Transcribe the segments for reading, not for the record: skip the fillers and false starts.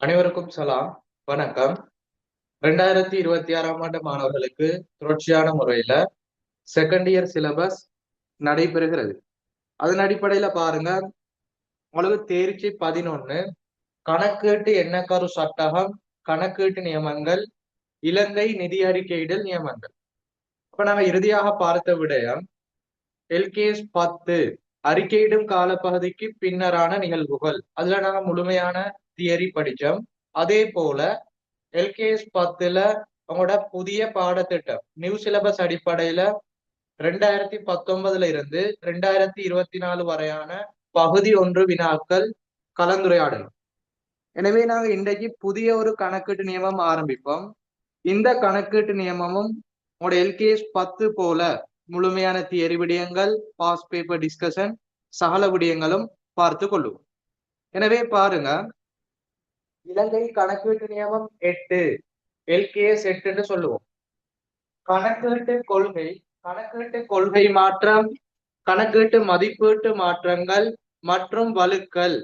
அனைவருக்கும் சலாம். வணக்கம். 2026ஆம் ஆண்டு மாணவர்களுக்கு தொடர்ச்சியான முறையில செகண்ட் இயர் சிலபஸ் நடைபெறுகிறது. அதன் அடிப்படையில பாருங்க, உங்களுக்கு தேர்ச்சி 11 கணக்கீட்டு எண்ணக்கரு சட்டகம், கணக்கீட்டு நியமங்கள், இலங்கை நிதி அறிக்கையிடல் நியமங்கள். அப்ப நாங்க இறுதியாக பார்த்த விடயம் எல்கேஎஸ் 10 அறிக்கையிடும் காலப்பகுதிக்கு பின்னரான நிகழ்வுகள். அதுல நாங்க முழுமையான தியரி படிச்சோம். அதே போல எல்கேஎஸ் 10ல உங்களோட புதிய பாடத்திட்டம் நியூ சிலபஸ் அடிப்படையில 2019 இருந்து 2024 வரையான பகுதி 1 வினாக்கள் கலந்துரையாடணும். எனவே நாங்க இன்றைக்கு புதிய ஒரு கணக்கீட்டு நியமம் ஆரம்பிப்போம். இந்த கணக்கீட்டு நியமமும் உங்களோட எல்கேஎஸ் 10 போல முழுமையான தியரி விடயங்கள், பாஸ் பேப்பர் டிஸ்கஷன், சகல விடயங்களும் பார்த்து கொள்ளுவோம். எனவே பாருங்க, இலங்கை கணக்கீட்டு நியமம் 8 எல்கேஎஸ் 8 சொல்லுவோம். கணக்கீட்டு கொள்கை, கணக்கீட்டு கொள்கை மாற்றம், கணக்கீட்டு மதிப்பீட்டு மாற்றங்கள் மற்றும் வழுக்கல்.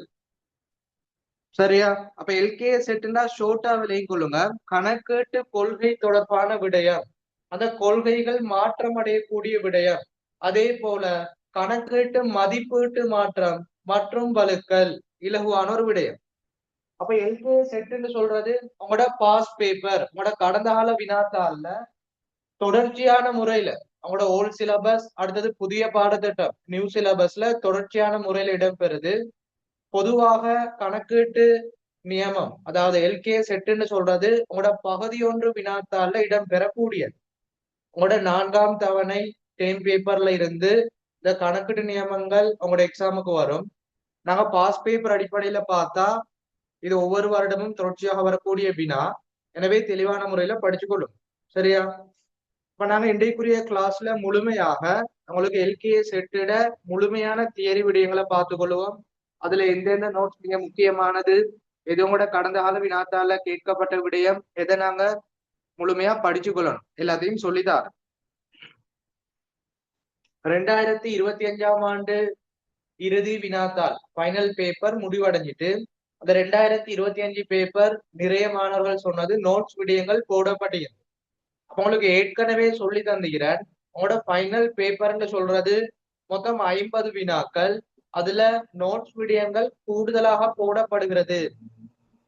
சரியா? அப்ப எல்கேஎஸ் 8னா ஷோர்ட்டா விலையும் கொள்ளுங்க. கணக்கீட்டு கொள்கை தொடர்பான விடயம், அந்த கொள்கைகள் மாற்றம் அடையக்கூடிய விடயம். அதே போல கணக்கீட்டு மதிப்பீட்டு மாற்றம் மற்றும் வழுக்கல் இலகுவான ஒரு விடயம். அப்ப எல்கேஎஸ் 8 சொல்றது உங்களோட பாஸ் பேப்பர், உங்களோட கடந்த கால வினாத்தாள்ல தொடர்ச்சியான முறையில அவங்களோட ஓல்ட் சிலபஸ், அடுத்தது புதிய பாடத்திட்டம் நியூ சிலபஸ்ல தொடர்ச்சியான முறையில இடம்பெறுது. பொதுவாக கணக்கீட்டு நியமம், அதாவது எல்கேஎஸ் 8 சொல்றது உங்களோட பகுதி 1 வினாத்தாள்ல இடம்பெறக்கூடியது. உங்களோட 4ஆம் தவணை டேம் பேப்பர்ல இருந்து இந்த கணக்கீட்டு நியமங்கள் உங்களோட எக்ஸாமுக்கு வரும். நாங்க பாஸ் பேப்பர் அடிப்படையில பார்த்தா இது ஒவ்வொரு வருடமும் தொடர்ச்சியாக வரக்கூடிய வினா. எனவே தெளிவான முறையில படிச்சுக்கொள்ளும். சரியா? இப்ப நாங்க இன்றைக்குரிய கிளாஸ்ல முழுமையாக உங்களுக்கு எல்கேஎஸ் 8 முழுமையான தியரி விடயங்களை பார்த்து கொள்வோம். அதுல எந்தெந்த நோட்ஸ் மிக முக்கியமானது, எது கூட கடந்த கால வினாத்தால கேட்கப்பட்ட விடயம், எதை நாங்க முழுமையா படிச்சு கொள்ளணும், எல்லாத்தையும் சொல்லித்தார். 2025ஆம் ஆண்டு இறுதி வினாத்தாள் ஃபைனல் பேப்பர் முடிவடைஞ்சிட்டு, அந்த 2025 பேப்பர் நிறைய மாணவர்கள் சொன்னது நோட்ஸ் விடயங்கள் போடப்பட்டது. உங்களுக்கு ஏற்கனவே சொல்லி தந்துகிறேன். உங்களோட ஃபைனல் பேப்பர்னு சொல்றது மொத்தம் 50 வினாக்கள். அதுல நோட்ஸ் விடயங்கள் கூடுதலாக போடப்படுகிறது.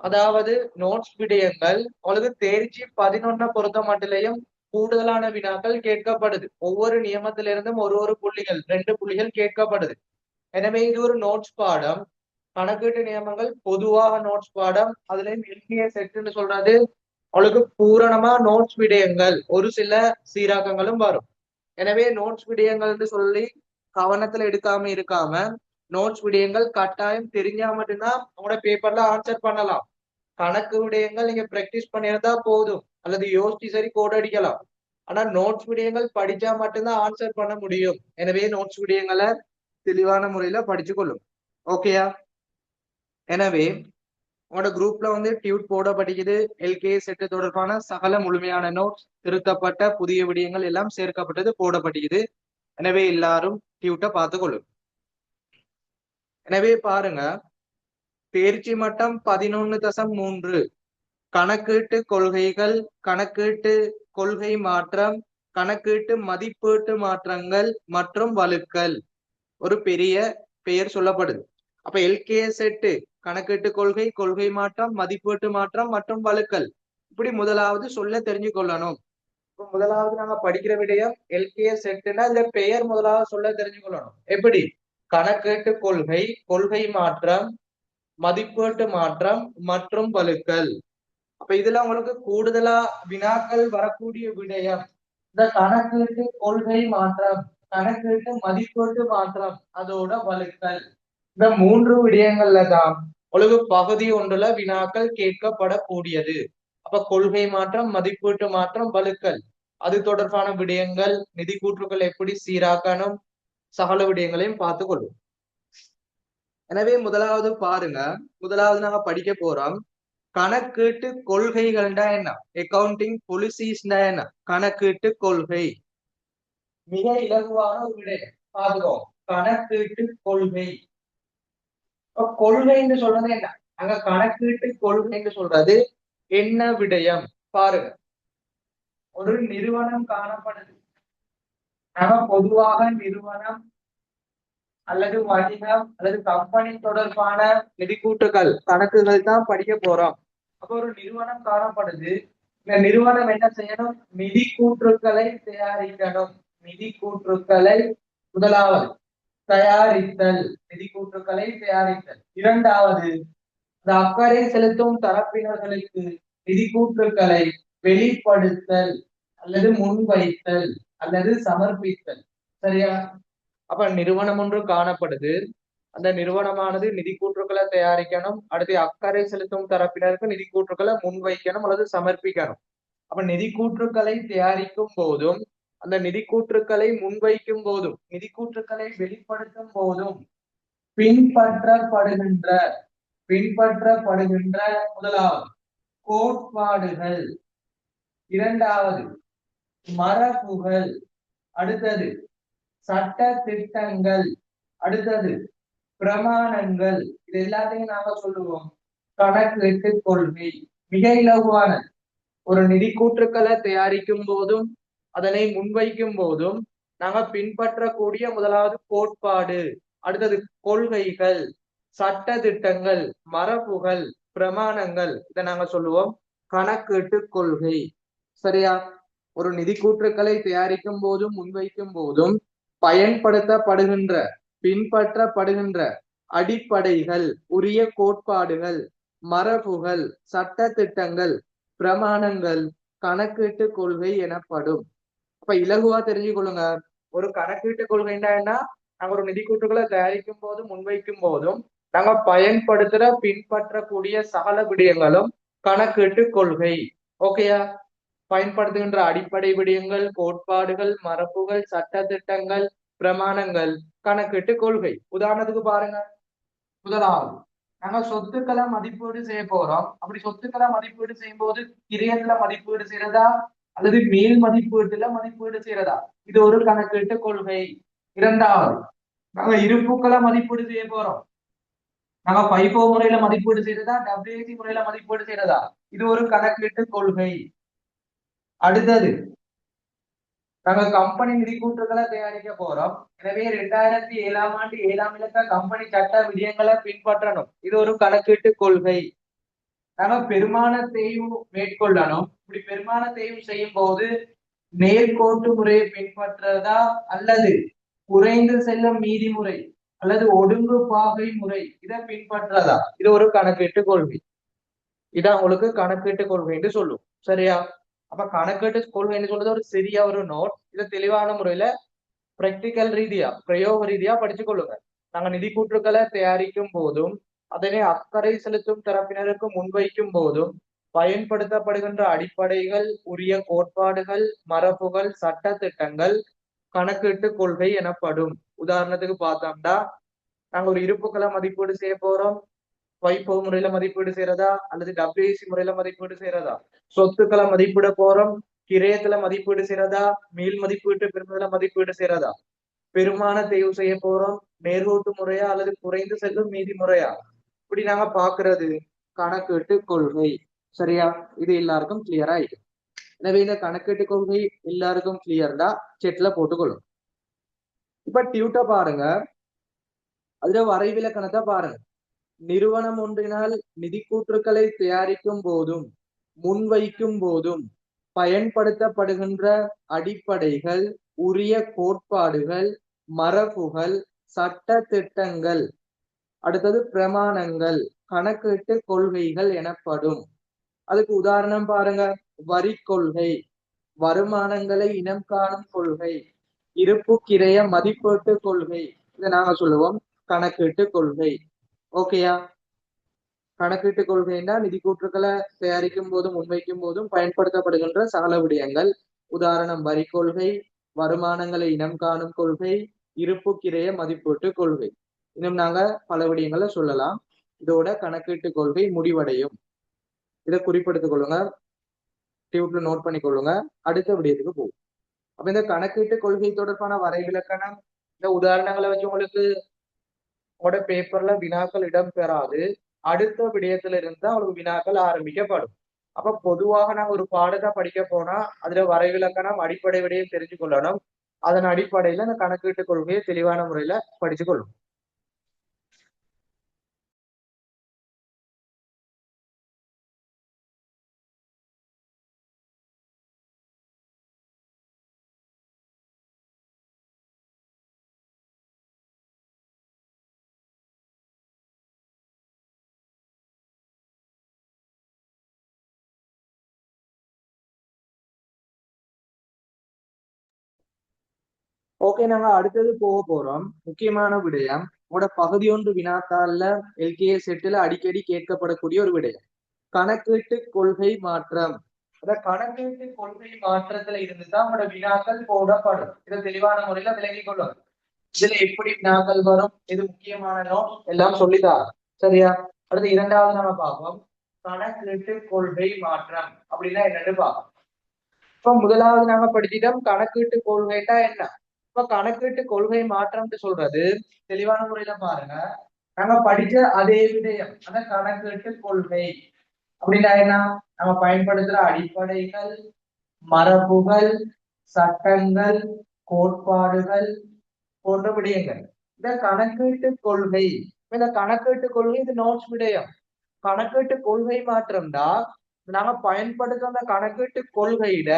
அதாவது நோட்ஸ் விடயங்கள் உங்களுக்கு தேர்ச்சி 11 பொறுத்த மட்டிலையும் கூடுதலான வினாக்கள் கேட்கப்படுது. ஒவ்வொரு நியமத்திலிருந்தும் ஒரு புள்ளிகள் 2 புள்ளிகள் கேட்கப்படுது. எனவே இது ஒரு நோட்ஸ் பாடம். கணக்கீட்டு நியமங்கள் பொதுவாக நோட்ஸ் பாடம். அதுலயும் எல்கேஎஸ் 8 சொல்றது அவளுக்கு பூரணமா நோட்ஸ் விடயங்கள், ஒரு சில சீராக்கங்களும் வரும். எனவே நோட்ஸ் விடயங்கள் சொல்லி கவனத்துல இருக்காம நோட்ஸ் விடயங்கள் கட்டாயம் தெரிஞ்சா மட்டும்தான் உங்களோட பேப்பர்ல ஆன்சர் பண்ணலாம். கணக்கு விடயங்கள் நீங்க பிராக்டிஸ் பண்ணியிருந்தா போதும், அல்லது யோசிச்சு சரி கோட் அடிக்கலாம். ஆனா நோட்ஸ் விடயங்கள் படிச்சா மட்டும்தான் ஆன்சர் பண்ண முடியும். எனவே நோட்ஸ் விடயங்களை தெளிவான முறையில படிச்சு கொள்ளும். ஓகேயா? எனவே உங்களோட குரூப்ல டியூட் போடப்பட்டிருக்குது. எல்கேஎஸ் 8 தொடர்பான சகல முழுமையான நோட்ஸ், திருத்தப்பட்ட புதிய விடயங்கள் எல்லாம் சேர்க்கப்பட்டது, போடப்பட்டிருக்குது. எனவே எல்லாரும் டியூட்டை பார்த்துக்கொள்ளும். எனவே பாருங்க, தேர்ச்சி மட்டம் 11.3 கணக்கீட்டு கொள்கைகள், கணக்கீட்டு கொள்கை மாற்றம், கணக்கீட்டு மதிப்பீட்டு மாற்றங்கள் மற்றும் வழுக்கல் ஒரு பெரிய பெயர் சொல்லப்படுது. அப்ப எல்கேஎஸ் 8 கணக்கீட்டு கொள்கை, கொள்கை மாற்றம், மதிப்பீட்டு மாற்றம் மற்றும் வழுக்கல், இப்படி முதலாவது சொல்ல தெரிஞ்சு கொள்ளணும். முதலாவது நாங்க படிக்கிற விடயம் எல்கேஎஸ் 8னா இந்த பெயர் முதலாவது சொல்ல தெரிஞ்சு கொள்ளணும். எப்படி? கணக்கீட்டு கொள்கை, கொள்கை மாற்றம், மதிப்பீட்டு மாற்றம் மற்றும் வழுக்கல். அப்ப இதுல உங்களுக்கு கூடுதலா வினாக்கள் வரக்கூடிய விடயம் இந்த கணக்கீட்டு கொள்கை மாற்றம், கணக்கீட்டு மதிப்பீட்டு மாற்றம், அதோட வழுக்கல். இந்த 3 விடயங்கள்ல தான் உங்களுக்கு பகுதி 1ல வினாக்கள் கேட்கப்படக்கூடியது. அப்ப கொள்கை மாற்றம், மதிப்பீட்டு மாற்றம், வழுக்கல், அது தொடர்பான விடயங்கள், நிதி கூற்றுக்கள் எப்படி சீராக்கணும், சகல விடயங்களையும் பார்த்து கொள்ளும். எனவே முதலாவது பாருங்க, முதலாவது நாங்க படிக்க போறோம் கணக்கீட்டு கொள்கைகள்டா என்ன, அக்கவுண்டிங் பாலிசிஸ்னா என்ன. கணக்கீட்டு கொள்கை மிக இலகுவான ஒரு விடயம் பார்த்துக்கோம். கணக்கீட்டு கொள்கை. கொள்கைன்னு சொல்றது என்ன? அங்க கணக்கீட்டு கொள்கைன்னு சொல்றது என்ன விடயம் பாருங்க. ஒரு நிறுவனம் காணப்படுது. நாம பொதுவாக நிறுவனம் அல்லது வணிகம் அல்லது கம்பெனி தொடர்பான நிதிக்கூட்டுகள் கணக்குகள் தான் படிக்க போறோம். அப்போ ஒரு நிறுவனம் காணப்படுது. இந்த நிறுவனம் என்ன செய்யணும்? நிதி கூற்றுக்களை தயாரிக்கணும். நிதி கூற்றுக்களை முதலாவது தயாரித்தல், நிதி கூற்றுக்களை தயாரித்தல். இரண்டாவது, இந்த அக்கறை செலுத்தும் தரப்பினர்களுக்கு நிதி கூற்றுக்களை வெளிப்படுத்தல் அல்லது முன்வைத்தல் அல்லது சமர்ப்பித்தல். சரியா? அப்ப நிறுவனம் ஒன்று காணப்படுது. அந்த நிறுவனமானது நிதி கூற்றுக்களை தயாரிக்கணும். அடுத்து அக்கறை செலுத்தும் தரப்பினருக்கு நிதி கூற்றுக்களை முன்வைக்கணும் அல்லது சமர்ப்பிக்கணும். அப்ப நிதி கூற்றுக்களை தயாரிக்கும் போதும் அந்த நிதி கூற்றுக்களை முன்வைக்கும் போதும் நிதி கூற்றுக்களை வெளிப்படுத்தும் போதும் பின்பற்றப்படுகின்ற முதலாவது கோட்பாடுகள், இரண்டாவது மரபுகள், அடுத்தது சட்ட திட்டங்கள், அடுத்தது பிரமாணங்கள். இது எல்லாத்தையும் நாம சொல்லுவோம் கணக்கீட்டு கொள்கை. மிக இலகுவான ஒரு நிதி கூற்றுக்களை தயாரிக்கும் போதும் அதனை முன்வைக்கும் போதும் நாங்க பின்பற்றக்கூடிய முதலாவது கோட்பாடு, அடுத்தது கொள்கைகள், சட்ட திட்டங்கள், மரபுகள், பிரமாணங்கள். இதை நாங்க சொல்லுவோம் கணக்கீட்டு கொள்கை. சரியா? ஒரு நிதி கூற்றுக்களை தயாரிக்கும் போதும் முன்வைக்கும் போதும் பயன்படுத்தப்படுகின்ற பின்பற்றப்படுகின்ற அடிப்படைகள், உரிய கோட்பாடுகள், மரபுகள், சட்ட திட்டங்கள், பிரமாணங்கள் கணக்கீட்டு கொள்கை எனப்படும். அப்ப இலகுவா தெரிஞ்சுக்கொள்ளுங்க. ஒரு கணக்கீட்டு கொள்கைன்னா என்ன? நாங்க ஒரு நிதி கூற்றுக்களை தயாரிக்கும் போதும் முன்வைக்கும் போதும் நாங்க பயன்படுத்துற பின்பற்றக்கூடிய சகல விடயங்களும் கணக்கீட்டு கொள்கை. ஓகேயா? பயன்படுத்துகின்ற அடிப்படை விடயங்கள், கோட்பாடுகள், மரபுகள், சட்ட திட்டங்கள், பிரமாணங்கள் கணக்கீட்டு கொள்கை. உதாரணத்துக்கு பாருங்க. முதலாவது, நாங்க சொத்துக்களை மதிப்பீடு செய்ய போறோம். அப்படி சொத்துக்களை மதிப்பீடு செய்யும் போது கிரயத்துல மதிப்பீடு செய்யறதா அல்லது மேல் மதிப்பீட்டுல மதிப்பீடு செய்யறதா? இது ஒரு கணக்கீட்டு கொள்கை. இரண்டாவது, நாங்க இருப்புக்களை மதிப்பீடு செய்ய போறோம். நாங்க பைபோ முறையில மதிப்பீடு செய்யறதா WAC முறையில மதிப்பீடு செய்யறதா? இது ஒரு கணக்கீட்டு கொள்கை. அடுத்தது, நாங்க கம்பெனி நிதி கூற்றுக்களை தயாரிக்க போறோம். எனவே 2007ஆம் ஆண்டு 7ஆம் இலக்க கம்பெனி சட்ட விடயங்களை பின்பற்றணும். இது ஒரு கணக்கீட்டு கொள்கை. நாங்க பெருமான தேய்வு மேற்கொள்ளணும். இப்படி பெருமான தேய்வு செய்யும் போது நேர்கோட்டு முறையை பின்பற்றதா அல்லது குறைந்து செல்லும் மீதி முறை அல்லது ஒடுங்கு பாகை முறை இதை பின்பற்றதா? இது ஒரு கணக்கீட்டு கொள்கை. இதான் உங்களுக்கு கணக்கீட்டு கொள்கை என்று சொல்லும். சரியா? அப்ப கணக்கீட்டு கொள்கைன்னு சொல்றது ஒரு சரியா ஒரு நோட். இதை தெளிவான முறையில பிராக்டிக்கல் ரீதியா, பிரயோக ரீதியா படிச்சு கொள்ளுங்க. நாங்க நிதி கூற்றுக்களை தயாரிக்கும் போதும் அதனை அக்கறை செலுத்தும் தரப்பினருக்கு முன்வைக்கும் போதும் பயன்படுத்தப்படுகின்ற அடிப்படைகள், உரிய கோட்பாடுகள், மரபுகள், சட்ட திட்டங்கள் கணக்கீட்டு கொள்கை எனப்படும். உதாரணத்துக்கு பார்த்தோம்னா, நாங்க ஒரு இருப்புக்களை மதிப்பீடு செய்ய போறோம். வைபோ முறையில மதிப்பீடு செய்யறதா அல்லது WAC முறையில மதிப்பீடு செய்யறதா? சொத்துக்களை மதிப்பிட போறோம். கிரயத்துல மதிப்பீடு செய்யறதா? மீள் மதிப்பீட்டு பெருமையில மதிப்பீடு செய்யறதா? பெருமான தேர்வு செய்ய போறோம். நேர்கோட்டு முறையா அல்லது குறைந்து செல்லும் மீதி முறையா? இப்படி நாங்க பாக்குறது கணக்கீட்டு கொள்கை. சரியா? இது எல்லாருக்கும் கிளியரா இருக்கு. எனவே இந்த கணக்கீட்டு கொள்கை எல்லாருக்கும் கிளியர்டா செட்ல போட்டுக்கொள்ளும். இப்ப டியூட்ட பாருங்க. அதுல வரைவிலக்கணத்தை பாருங்க. நிறுவனம் ஒன்றினால் நிதி கூற்றுக்களை தயாரிக்கும் போதும் முன்வைக்கும் போதும் பயன்படுத்தப்படுகின்ற அடிப்படைகள், உரிய கோட்பாடுகள், மரபுகள், சட்ட திட்டங்கள், அடுத்தது பிரமாணங்கள் கணக்கீட்டு கொள்கைகள் எனப்படும். அதுக்கு உதாரணம் பாருங்க. வரி கொள்கை, வருமானங்களை இனம் காணும் கொள்கை, இருப்பு கிரய மதிப்பீட்டு கொள்கை. இதை நாங்க சொல்லுவோம் கணக்கீட்டு கொள்கை. ஓகேயா? கணக்கீட்டு கொள்கைன்னா நிதி கூற்றுக்களை தயாரிக்கும் போதும் முன்வைக்கும் போதும் பயன்படுத்தப்படுகின்ற சகல விடயங்கள். உதாரணம் வரி கொள்கை, வருமானங்களை இனம் காணும் கொள்கை, இருப்பு கிரய மதிப்பீட்டு கொள்கை. இன்னும் நாங்க பல விடயங்களை சொல்லலாம். இதோட கணக்கீட்டு கொள்கை முடிவடையும். இதை குறிப்பிடுத்திக் கொள்ளுங்க, டியூப்ல நோட் பண்ணி கொள்ளுங்க. அடுத்த விடயத்துக்கு போகும். அப்ப இந்த கணக்கீட்டு கொள்கை தொடர்பான வரைவிலக்கணம் இந்த உதாரணங்களை வச்சு உங்களுக்கு உங்களோட பேப்பர்ல வினாக்கள் இடம் பெறாது. அடுத்த விடயத்துல இருந்து அவங்களுக்கு வினாக்கள் ஆரம்பிக்கப்படும். அப்ப பொதுவாக நாங்க ஒரு பாடத்தை படிக்க போனா அதுல வரைவிலக்கணம் அடிப்படை விடையும் தெரிஞ்சு கொள்ளணும். அதன் அடிப்படையில அந்த கணக்கீட்டு கொள்கையை தெளிவான முறையில படிச்சு கொள்ளும். ஓகே, நாங்க அடுத்தது போக போறோம். முக்கியமான விடயம் உங்களோட பகுதி ஒன்று வினாத்தாள்ல எல்கேஎஸ் செட்டில் அடிக்கடி கேட்கப்படக்கூடிய ஒரு விடயம், கணக்கீட்டு கொள்கை மாற்றம். அந்த கணக்கீட்டு கொள்கை மாற்றத்துல இருந்துதான் உங்களோட வினாக்கள் போடப்படும். இதை தெளிவான முறையில விளங்கிக் கொள்ளும். இதுல எப்படி வினாக்கள் வரும், இது முக்கியமான நோட் எல்லாம் சொல்லிதான். சரியா? அடுத்து இரண்டாவது நம்ம பார்ப்போம், கணக்கீட்டு கொள்கை மாற்றம் அப்படின்னா என்னன்னு பார்ப்போம். இப்ப முதலாவது நாங்க படிச்சிட்டோம் கணக்கீட்டு கொள்கைட்டா என்ன. இப்ப கணக்கீட்டு கொள்கை மாற்றம்னு சொல்றது தெளிவான முறையில பாருங்க, நாங்க படிச்ச அதே விடயம் அந்த கணக்கீட்டு கொள்கை அப்படின்னா என்ன, நம்ம பயன்படுத்துற அடிப்படைகள், மரபுகள், சட்டங்கள், கோட்பாடுகள் போன்ற விடயங்கள் இந்த கணக்கீட்டு கொள்கை. இந்த கணக்கீட்டு கொள்கை இது நோட்ஸ் விடயம். கணக்கீட்டு கொள்கை மாற்றம்டா நாங்க பயன்படுத்துற அந்த கணக்கீட்டு கொள்கையில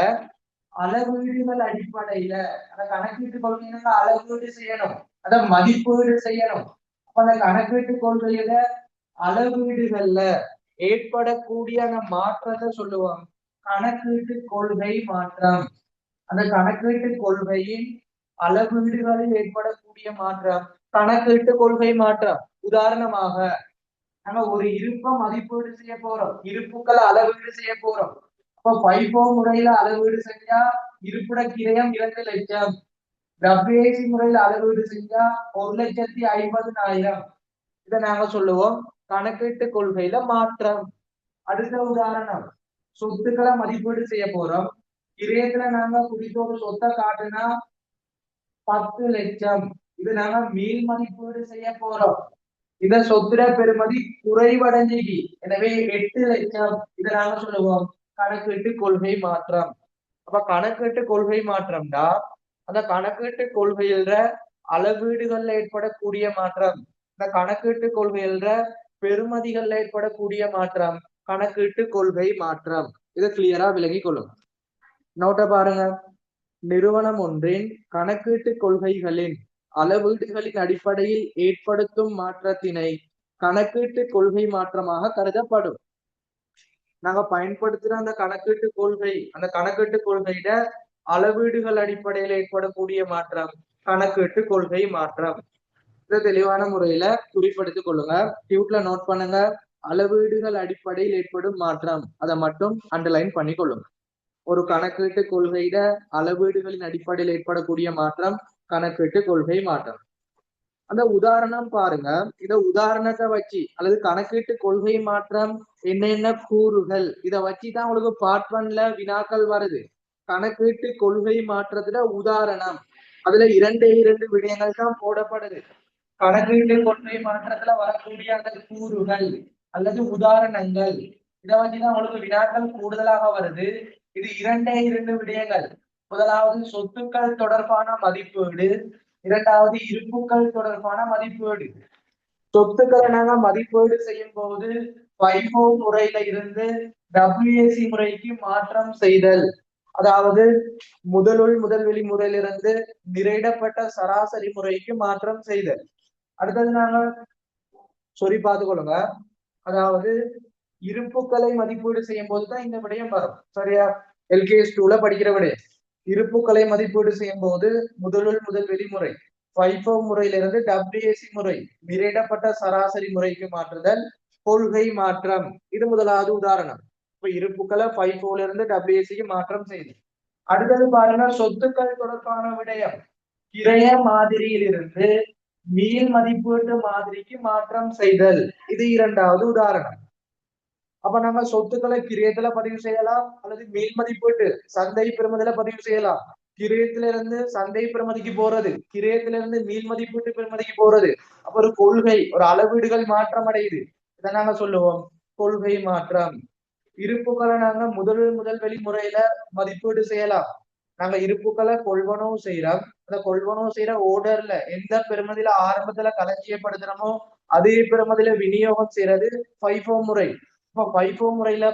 அளவீடுகள் அடிப்படையில அந்த கணக்கீட்டு கொள்கையில அளவீடு செய்யணும், அத மதிப்பீடு செய்யணும். அப்ப அந்த கணக்கீட்டு கொள்கையில அளவீடுகள்ல ஏற்படக்கூடிய அந்த மாற்றத்தை சொல்லுவாங்க கணக்கீட்டு கொள்கை மாற்றம். அந்த கணக்கீட்டு கொள்கையின் அளவீடுகளில் ஏற்படக்கூடிய மாற்றம் கணக்கீட்டு கொள்கை மாற்றம். உதாரணமாக நாங்க ஒரு இருப்பை மதிப்பீடு செய்ய போறோம், இருப்புக்களை அளவீடு செய்ய போறோம். அப்ப பைபோ முறையில அளவீடு செஞ்சா இருப்பிட கிரயம் 2,00,000, டபிள்யூஏசி முறையில அளவீடு செஞ்சா 1,50,000. இதை நாங்க சொல்லுவோம் கணக்கீட்டு கொள்கையில மாற்றம். அடுத்த உதாரணம், சொத்துக்களை மதிப்பீடு செய்ய போறோம். கிரயத்துல நாங்க குறித்த ஒரு சொத்தை காட்டுனா 10,00,000. இது நாங்க மீள் மதிப்பீடு செய்ய போறோம். இந்த சொத்துல பெருமதி குறைவடைஞ்சி, எனவே 8,00,000. இதை நாங்க சொல்லுவோம் கணக்கீட்டு கொள்கை மாற்றம். அப்ப கணக்கீட்டு கொள்கை மாற்றம்டா அந்த கணக்கீட்டு கொள்கையில அளவீடுகள்ல ஏற்படக்கூடிய மாற்றம், இந்த கணக்கீட்டு கொள்கையில பெருமதிகள்ல ஏற்படக்கூடிய மாற்றம் கணக்கீட்டு கொள்கை மாற்றம். இதை கிளியரா விளங்கி கொள்ளும். நோட்ட பாருங்க, நிறுவனம் ஒன்றின் கணக்கீட்டு கொள்கைகளின் அளவீடுகளின் அடிப்படையில் ஏற்படுத்தும் மாற்றத்தினை கணக்கீட்டு கொள்கை மாற்றமாக கருதப்படும். நாங்க பயன்படுத்துற அந்த கணக்கீட்டு கொள்கை, அந்த கணக்கீட்டு கொள்கையில அளவீடுகள் அடிப்படையில் ஏற்படக்கூடிய மாற்றம் கணக்கீட்டு கொள்கை மாற்றம். இதை தெளிவான முறையில குறிப்பெடுத்துக் கொள்ளுங்க, டியூட்ல நோட் பண்ணுங்க. அளவீடுகள் அடிப்படையில் ஏற்படும் மாற்றம் அதை மட்டும் அண்டர்லைன் பண்ணி கொள்ளுங்க. ஒரு கணக்கீட்டு கொள்கையில அளவீடுகளின் அடிப்படையில் ஏற்படக்கூடிய மாற்றம் கணக்கீட்டு கொள்கை மாற்றம். அந்த உதாரணம் பாருங்க, இந்த உதாரணத்தை வச்சு அல்லது கணக்கீட்டு கொள்கை மாற்றம் என்னென்ன கூறுகள் இதை வச்சுதான் உங்களுக்கு பார்ட் 1ல வினாக்கள் வருது. கணக்கீட்டு கொள்கை மாற்றத்துல உதாரணம், அதுல 2 விடயங்கள் தான் போடப்படுது. கணக்கீட்டு கொள்கை மாற்றத்துல வரக்கூடிய அந்த கூறுகள் அல்லது உதாரணங்கள் இதை வச்சுதான் உங்களுக்கு வினாக்கள் கூடுதலாக வருது. இது 2 விடயங்கள். முதலாவது சொத்துக்கள் தொடர்பான மதிப்பீடு, இரண்டாவது இருப்புக்கள் தொடர்பான மதிப்பீடு. சொத்துக்களை நாங்க மதிப்பீடு செய்யும் போது FIFO முறையில இருந்து WAC முறைக்கு மாற்றம் செய்தல், அதாவது முதலுள் முதல் வெளி முறையிலிருந்து நிறையிடப்பட்ட சராசரி முறைக்கு மாற்றம் செய்தல். அடுத்தது நாங்க சொல்லி பார்த்துக்கொள்ளுங்க, அதாவது இருப்புக்களை மதிப்பீடு செய்யும் போதுதான் இந்த விடயம் வரும். சரியா? LKS 2ல படிக்கிற விடயம். இருப்புக்களை மதிப்பீடு செய்யும் போது முதலுள் முதல் வெளிமுறை FIFO முறையிலிருந்து WAC முறை நிறையிடப்பட்ட சராசரி முறைக்கு மாற்றுதல் கொள்கை மாற்றம். இது முதலாவது உதாரணம். இப்ப இருப்புக்களை FIFOல இருந்து WACக்கு மாற்றம் செய்து. அடுத்தது பாருங்க, சொத்துக்கள் தொடர்பான விடயம். கிரய மாதிரியில் இருந்து மீள் மதிப்பீட்டு மாதிரிக்கு மாற்றம் செய்தல். இது இரண்டாவது உதாரணம். அப்ப நம்ம சொத்துக்களை கிரயத்துல பதிவு செய்யலாம் அல்லது மீள் மதிப்பீட்டு சந்தை பெறுமதியில பதிவு செய்யலாம். கிரயத்துல இருந்து சந்தை பெறுமதிக்கு போறது, கிரயத்துல இருந்து மீள் மதிப்பீட்டு பெறுமதிக்கு போறது. அப்ப ஒரு கொள்கை, ஒரு அளவீடுகள் மாற்றம் அடையுது. இதை நாங்க சொல்லுவோம் கொள்கை மாற்றம். இருப்புகளை நாங்க முதல் வெளி முறையில மதிப்பீடு செய்யலாம். நாங்க இருப்புகளை கொள்வனவு செய்யறோம். அந்த கொள்வனவு செய்யற ஓர்டர்ல எந்த பெருமதியில ஆரம்பத்துல களஞ்சியப்படுத்துறோமோ அதே பெருமதியில விநியோகம் செய்யறது FIFO முறை. இப்ப FIFO முறையில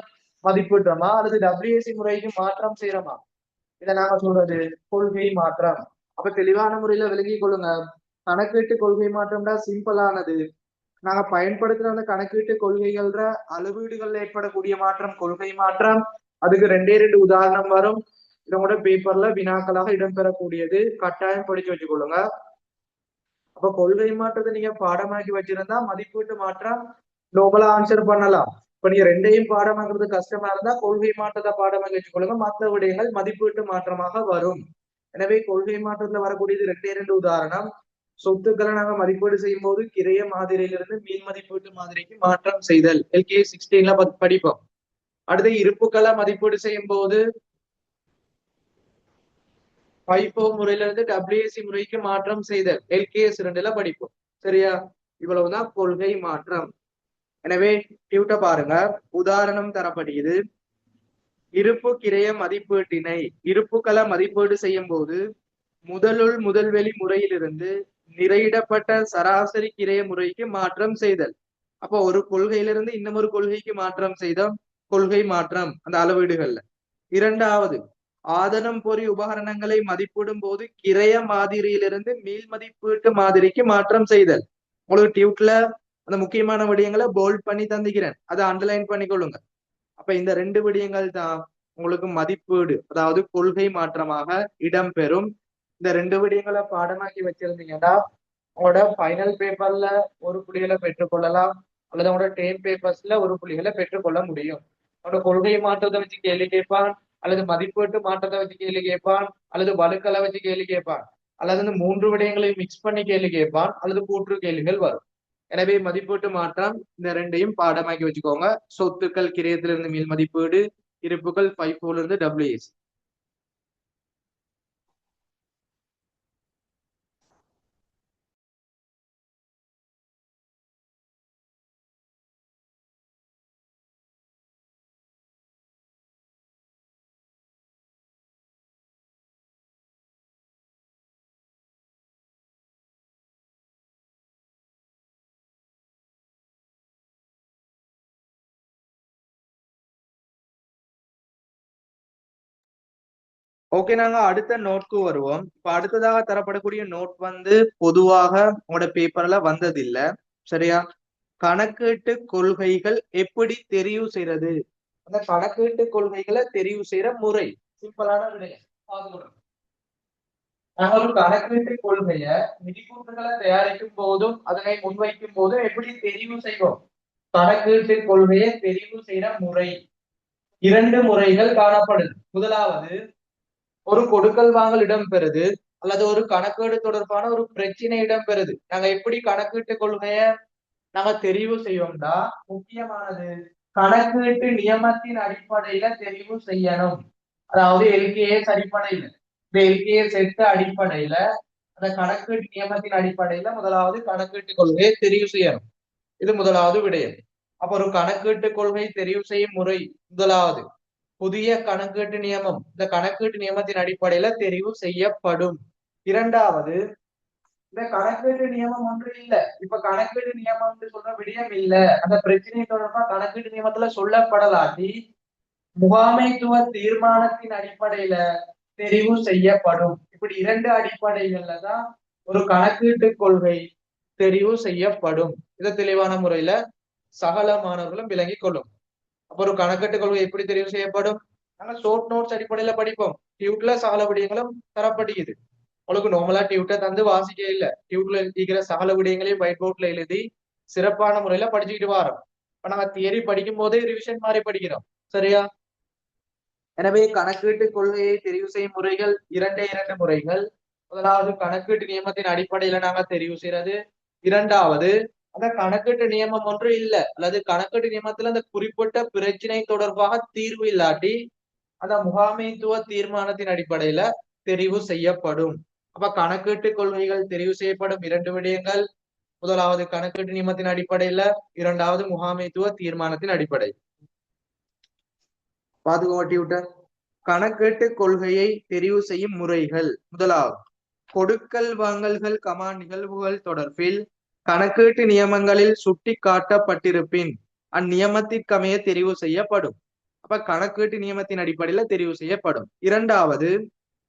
மதிப்பிடுறோமா அல்லது WAC முறைக்கு மாற்றம் செய்யறோமா, இதை நாங்க சொல்றது கொள்கை மாற்றம். அப்ப தெளிவான முறையில விளங்கி கொள்ளுங்க. கணக்கீட்டு கொள்கை மாற்றம்னா சிம்பிளானது. நாங்க பயன்படுத்துற அந்த கணக்கீட்டு கொள்கைகள்ற அளவீடுகள்ல ஏற்படக்கூடிய மாற்றம் கொள்கை மாற்றம். அதுக்கு ரெண்டு உதாரணம் வரும். இதோட பேப்பர்ல வினாக்களாக இடம்பெறக்கூடியது. கட்டாயம் படிச்சு வச்சுக்கொள்ளுங்க. அப்ப கொள்கை மாற்றத்தை நீங்க பாடமாக்கி வச்சிருந்தா மதிப்பீட்டு மாற்றம் நோபலா ஆன்சர் பண்ணலாம். இப்ப நீங்க ரெண்டையும் பாடமாக்குறது கஷ்டமா இருந்தா கொள்கை மாற்றத்தை பாடமாக்கி வச்சுக்கொள்ளுங்க. மற்ற விடயங்கள் மதிப்பீட்டு மாற்றமாக வரும். எனவே கொள்கை மாற்றத்துல வரக்கூடியது ரெண்டு உதாரணம். சொத்துக்களை நாங்க மதிப்பீடு செய்யும் போது கிரைய மாதிரியிலிருந்து மீன் மதிப்பீட்டு மாதிரிக்கு மாற்றம் செய்தல் LK 16ல படிப்போம். அடுத்து இருப்புக்களை மதிப்பீடு செய்யும் போது FIFO முறையிலிருந்து WAC முறைக்கு மாற்றம் செய்தல் LKS 2ல படிப்போம். சரியா? இவ்வளவுதான் கொள்கை மாற்றம். எனவே டியூட்ட பாருங்க. உதாரணம் தரப்படுகிறது. இருப்பு கிரைய மதிப்பீட்டினை இருப்புக்களை மதிப்பீடு செய்யும் போது முதல்வெளி முறையிலிருந்து நிறையிடப்பட்ட சராசரி கிரைய முறைக்கு மாற்றம் செய்தல். அப்போ ஒரு கொள்கையிலிருந்து இன்னமொரு கொள்கைக்கு மாற்றம் செய்தோம், கொள்கை மாற்றம் அந்த அளவீடுகள்ல. இரண்டாவது, ஆதனம் பொறி உபகரணங்களை மதிப்பிடும் போது கிரைய மாதிரியிலிருந்து மீள் மதிப்பீட்டு மாதிரிக்கு மாற்றம் செய்தல். உங்களுக்கு டியூட்ல அந்த முக்கியமான விடயங்களை போல்ட் பண்ணி தந்துக்கிறேன், அதை அண்டர்லைன் பண்ணிக்கொள்ளுங்க. அப்ப இந்த ரெண்டு விடயங்கள் தான் உங்களுக்கு மதிப்பீடு, அதாவது கொள்கை மாற்றமாக இடம்பெறும். இந்த ரெண்டு விடயங்களை பாடமாக்கி வச்சிருந்தீங்கன்னா உங்களோட ஃபைனல் பேப்பர்ல ஒரு புள்ளிகளை பெற்றுக்கொள்ளலாம், அல்லது உங்களோட டேம் பேப்பர்ஸ்ல ஒரு புள்ளிகளை பெற்றுக்கொள்ள முடியும். உங்களோட கொள்கை மாற்றத்தை வச்சு கேள்வி கேட்பான், அல்லது மதிப்பீட்டு மாற்றத்தை வச்சு கேள்வி கேட்பான், அல்லது வலுக்களை வச்சு கேள்வி கேட்பான், அல்லது இந்த மூன்று விடயங்களையும் மிக்ஸ் பண்ணி கேள்வி கேட்பான், அல்லது கூற்று கேள்விகள் வரும். எனவே மதிப்பீட்டு மாற்றம் இந்த ரெண்டையும் பாடமாக்கி வச்சுக்கோங்க. சொத்துக்கள் கிரயத்திலிருந்து மீள் மதிப்பீடு, இருப்புகள் FIFOல இருந்து WAC. ஓகே, நாங்க அடுத்த நோட்க்கு வருவோம். இப்ப அடுத்ததாக தரப்படக்கூடிய நோட் பொதுவாக உங்களோட பேப்பர்ல வந்ததில்லை. சரியா? கணக்கீட்டு கொள்கைகள் எப்படி தெரிவு செய்யறது, அந்த கணக்கீட்டு கொள்கைகளை தெரிவு செய்யற முறை சிம்பிளான விடயம். நாங்க ஒரு கணக்கீட்டு கொள்கைய நிதிக்கூட்டுகளை தயாரிக்கும் போதும் அதனை முன்வைக்கும் போதும் எப்படி தெரிவு செய்வோம்? கணக்கீட்டு கொள்கையை தெரிவு செய்யற முறை இரண்டு முறைகள் காணப்படுது. முதலாவது, ஒரு கொடுக்கல் வாங்கல் இடம்பெறுது அல்லது ஒரு கணக்கீடு தொடர்பான ஒரு பிரச்சனை இடம்பெறுது. நாங்க எப்படி கணக்கீட்டு கொள்கைய நாங்க தெரிவு செய்வோம்னா, முக்கியமானது கணக்கீட்டு நியமத்தின் அடிப்படையில தெரிவு செய்யணும். அதாவது LKS அடிப்படையில, இந்த LKS 8 அடிப்படையில அந்த கணக்கீட்டு நியமத்தின் அடிப்படையில முதலாவது கணக்கீட்டு கொள்கையை தெரிவு செய்யணும். இது முதலாவது விடயம். அப்ப ஒரு கணக்கீட்டு கொள்கை தெரிவு செய்யும் முறை முதலாவது, புதிய கணக்கீட்டு நியமம் இந்த கணக்கீட்டு நியமத்தின் அடிப்படையில தெரிவு செய்யப்படும். இரண்டாவது, இந்த கணக்கீட்டு நியமம் ஒன்று இல்ல, இப்ப கணக்கீட்டு நியமம் சொல்ற விடயம் இல்ல, அந்த பிரச்சனை தொடர்பா கணக்கீட்டு நியமத்துல சொல்லப்படலாட்டி முகாமைத்துவ தீர்மானத்தின் அடிப்படையில தெரிவு செய்யப்படும். இப்படி இரண்டு அடிப்படைகள்ல தான் ஒரு கணக்கீட்டு கொள்கை தெரிவு செய்யப்படும். இதை தெளிவான முறையில சகல மாணவர்களும் விளங்கிக் கொள்ளும். அப்ப ஒரு கணக்கீட்டு கொள்கை எப்படி தெரிவு செய்யப்படும்? நாங்க ஷோர்ட் நோட்ஸ் அடிப்படையில படிப்போம். டியூட்ல சகல விடயங்களும் தரப்படுகிறது. உங்களுக்கு நார்மலா டியூட்டை தந்து வாசிக்க இல்ல, டியூட்ல இருக்கிற சகல விடயங்களையும் ஒயிட் போர்ட்ல எழுதி சிறப்பான முறையில படிச்சுக்கிட்டு வரோம். இப்ப நாங்க தியரி படிக்கும் போதே ரிவிஷன் மாதிரி படிக்கிறோம். சரியா? எனவே கணக்கீட்டு கொள்கையை தெரிவு செய்யும் முறைகள் இரண்டு முறைகள். முதலாவது, கணக்கீட்டு நியமத்தின் அடிப்படையில நாங்க தெரிவு செய்யறது. இரண்டாவது, அந்த கணக்கீட்டு நியமம் ஒன்று இல்ல அல்லது கணக்கீட்டு நியமத்துல அந்த குறிப்பிட்ட பிரச்சனை தொடர்பாக தீர்வு இல்லாட்டி அந்த முகாமைத்துவ தீர்மானத்தின் அடிப்படையில தெரிவு செய்யப்படும். அப்ப கணக்கீட்டு கொள்கைகள் தெரிவு செய்யப்படும் இரண்டு விடயங்கள். முதலாவது கணக்கீட்டு நியமத்தின் அடிப்படையில, இரண்டாவது முகாமைத்துவ தீர்மானத்தின் அடிப்படை. பாதுகாட்டி விட்ட கணக்கீட்டு கொள்கையை தெரிவு செய்யும் முறைகள். முதலாவது கொடுக்கல் வாங்கல்கள் நிகழ்வுகள் தொடர்பில் கணக்கீட்டு நியமங்களில் சுட்டி காட்டப்பட்டிருப்பின் அந்நியமத்திற்கமைய தெரிவு செய்யப்படும். அப்ப கணக்கீட்டு நியமத்தின் அடிப்படையில தெரிவு செய்யப்படும். இரண்டாவது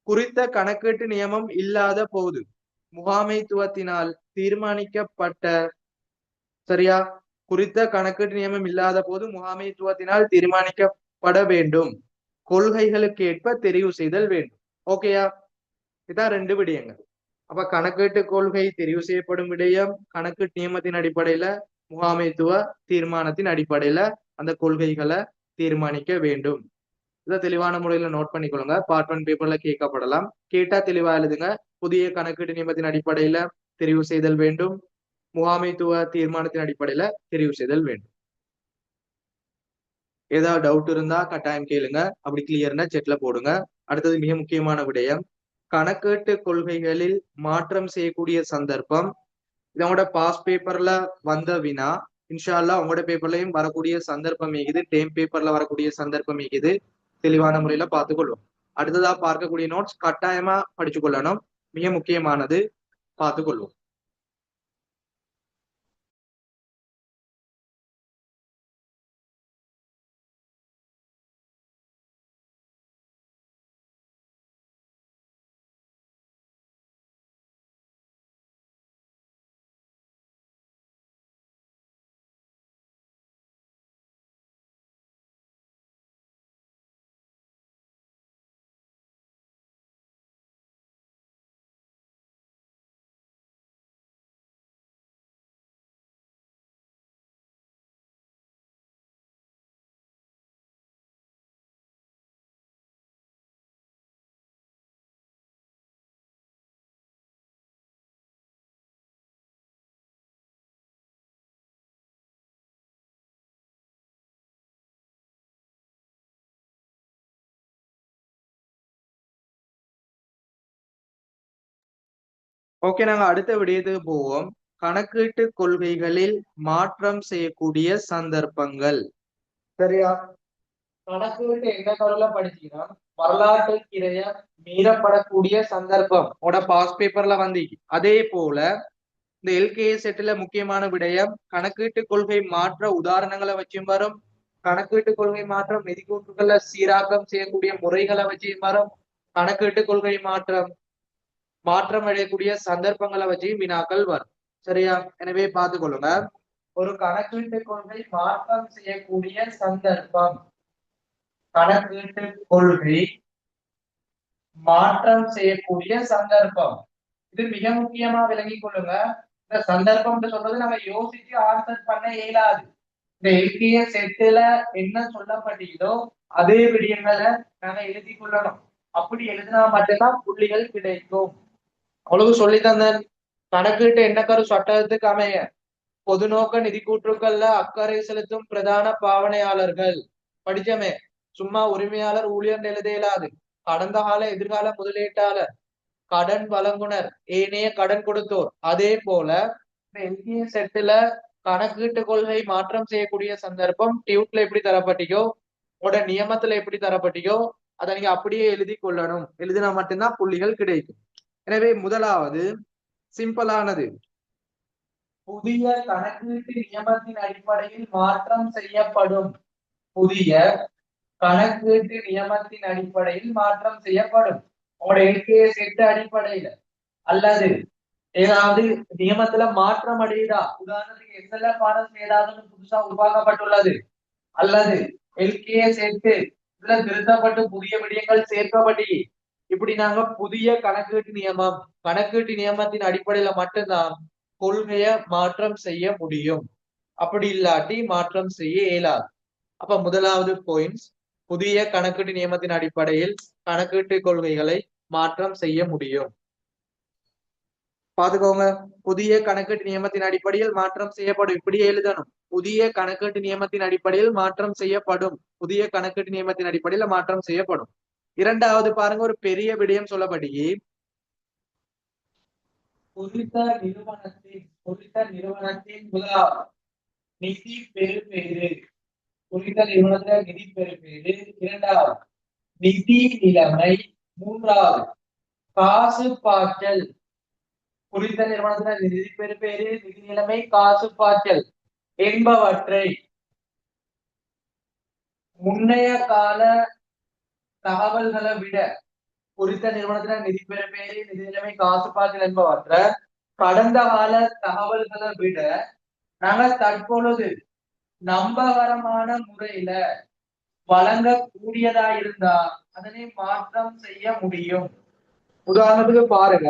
குறித்த கணக்கீட்டு நியமம் இல்லாத போது முகாமைத்துவத்தினால் தீர்மானிக்கப்பட்ட சரியா குறித்த கணக்கீட்டு நியமம் இல்லாத போது முகாமைத்துவத்தினால் தீர்மானிக்கப்பட வேண்டும் கொள்கைகளுக்கு ஏற்ப தெரிவு செய்தல் வேண்டும். ஓகேயா? இதான் ரெண்டு விடயங்கள். அப்ப கணக்கீட்டு கொள்கை தெரிவு செய்யப்படும் விடயம், கணக்கீட்டு நியமத்தின் அடிப்படையில முகாமைத்துவ தீர்மானத்தின் அடிப்படையில அந்த கொள்கைகளை தீர்மானிக்க வேண்டும். இதை தெளிவான முறையில நோட் பண்ணிக்கொள்ளுங்க. பார்ட் 1 பேப்பர்ல கேட்கப்படலாம். கேட்டா தெளிவா எழுதுங்க. புதிய கணக்கீட்டு நியமத்தின் அடிப்படையில தெரிவு செய்தல் வேண்டும், முகாமைத்துவ தீர்மானத்தின் அடிப்படையில தெரிவு செய்தல் வேண்டும். ஏதாவது டவுட் இருந்தா கட்டாயம் கேளுங்க. அப்படி கிளியர்னா செட்ல போடுங்க. அடுத்தது மிக முக்கியமான விடயம், கணக்கீட்டு கொள்கைகளில் மாற்றம் செய்யக்கூடிய சந்தர்ப்பம். இதோட பாஸ் பேப்பர்ல வந்த வினா இன்ஷால்லா உங்களோட பேப்பர்லயும் வரக்கூடிய சந்தர்ப்பம் இருக்குது, டேம் பேப்பர்ல வரக்கூடிய சந்தர்ப்பம் இருக்குது. தெளிவான முறையில பார்த்துக்கொள்வோம். அடுத்ததா பார்க்கக்கூடிய நோட்ஸ் கட்டாயமா படிச்சு கொள்ளணும், மிக முக்கியமானது, பார்த்துக்கொள்வோம். ஓகே, நாங்க அடுத்த விடயத்துக்கு போவோம். கணக்கீட்டு கொள்கைகளில் மாற்றம் செய்யக்கூடிய சந்தர்ப்பங்கள். சரியா? கணக்கீட்டு எந்த கருவில படிச்சீங்கன்னா வரலாற்றுக்கிடைய மீறப்படக்கூடிய சந்தர்ப்பம் பாஸ் பேப்பர்ல வந்து அதே போல இந்த எல்கே செட்ல முக்கியமான விடயம் கணக்கீட்டு கொள்கை மாற்ற உதாரணங்களை வச்சும் வரும், கணக்கீட்டு கொள்கை மாற்றம் நிதிக்கூற்றுகளை சீராக்கம் செய்யக்கூடிய முறைகளை வச்சும் வரும், கணக்கீட்டு கொள்கை மாற்றம் அடையக்கூடிய சந்தர்ப்பங்களை வச்சு வினாக்கள் வரும். சரியா? எனவே பார்த்துக் கொள்ளுங்க. ஒரு கணக்கீட்டு கொள்கை மாற்றம் செய்யக்கூடிய சந்தர்ப்பம், கணக்கீட்டு கொள்கை மாற்றம் செய்யக்கூடிய சந்தர்ப்பம், இது மிக முக்கியமா விளங்கிக் கொள்ளுங்க. இந்த சந்தர்ப்பம் சொல்றது நம்ம யோசிச்சு ஆன்சர் பண்ண இயலாது. இந்த எல்கிய செட்டுல என்ன சொல்லப்பட்டதோ அதே விடயங்களை நாங்க எழுதி கொள்ளணும். அப்படி எழுதினா மட்டும்தான் புள்ளிகள் கிடைக்கும். அவளுக்கு சொல்லி தந்தேன், கணக்கீட்டு எண்ணக்கரு சட்டத்துக்கு அமைய பொது நோக்க நிதி கூற்றுக்கள்ல அக்கறை செலுத்தும் பிரதான பாவனையாளர்கள் படிச்சமே. சும்மா உரிமையாளர் ஊழியர் எழுத இயலாது. கடந்த கால எதிர்கால முதலீட்டாளர், கடன் வழங்குனர், ஏனைய கடன் கொடுத்தோர். அதே போல எல்கிய செட்டுல கணக்கீட்டு கொள்கை மாற்றம் செய்யக்கூடிய சந்தர்ப்பம் டியூட்ல எப்படி தரப்பட்டியோ உங்களோட நியமத்துல எப்படி தரப்பட்டியோ அதை நீங்க அப்படியே எழுதி கொள்ளணும். எழுதினா மட்டும்தான் புள்ளிகள் கிடைக்கும். எனவே முதலாவது சிம்பிளானது, புதிய கணக்கீட்டு நியமத்தின் அடிப்படையில் மாற்றம் செய்யப்படும். புதிய கணக்கீட்டு நியமத்தின் அடிப்படையில் மாற்றம் செய்யப்படும். உங்களோட எல்கே செட்டு அடிப்படையில அல்லது ஏதாவது நியமத்துல மாற்றம் அடையுதா, உதாரணத்துக்கு எஸ்எல்எஃப் ஃபாரஸ்ட் ஏதாவது புதுசா உருவாக்கப்பட்டுள்ளது அல்லது எல்கே செட்டு திருத்தப்பட்டு புதிய விடயங்கள் சேர்க்கப்பட்டு இப்படி நாங்க புதிய கணக்கீட்டு நியமத்தின் அடிப்படையில மட்டும்தான் கொள்கைய மாற்றம் செய்ய முடியும். அப்படி இல்லாட்டி மாற்றம் செய்ய இயலாது. அப்ப முதலாவது பாயிண்ட்ஸ், புதிய கணக்கீட்டு நியமத்தின் அடிப்படையில் கணக்கீட்டு கொள்கைகளை மாற்றம் செய்ய முடியும். பாத்துக்கோங்க, புதிய கணக்கீட்டு நியமத்தின் அடிப்படையில் மாற்றம் செய்யப்படும். இப்படியே எழுதணும், புதிய கணக்கீட்டு நியமத்தின் அடிப்படையில் மாற்றம் செய்யப்படும், புதிய கணக்கீட்டு நியமத்தின் அடிப்படையில் மாற்றம் செய்யப்படும். இரண்டாவது பாருங்க, ஒரு பெரிய விடயம் சொல்லப்படி நிறுவனத்தின் முதலாவது நிதி பெறுபேறு, குறித்த நிறுவனத்தின் நிதி பெறுபேறு. இரண்டாவது நிதி நிலைமை. மூன்றாவது காசு பாய்ச்சல். குறித்த நிறுவனத்தின் நிதி பெறுபேறு, நிதி நிலைமை, காசு பாய்ச்சல் என்பவற்றை முன்னைய கால தகவல்களை விட, குறித்த நிறுவனத்தின் நிதி பெறுபேறு, நிதி நிலைமை, காசு பாய்ச்சல் என்பவற்றை கடந்த கால தகவல்களை விட நாங்கள் தற்பொழுது நம்பகரமான முறையில வழங்கக்கூடியதா இருந்தா அதனை மாற்றம் செய்ய முடியும். உதாரணத்துக்கு பாருங்க,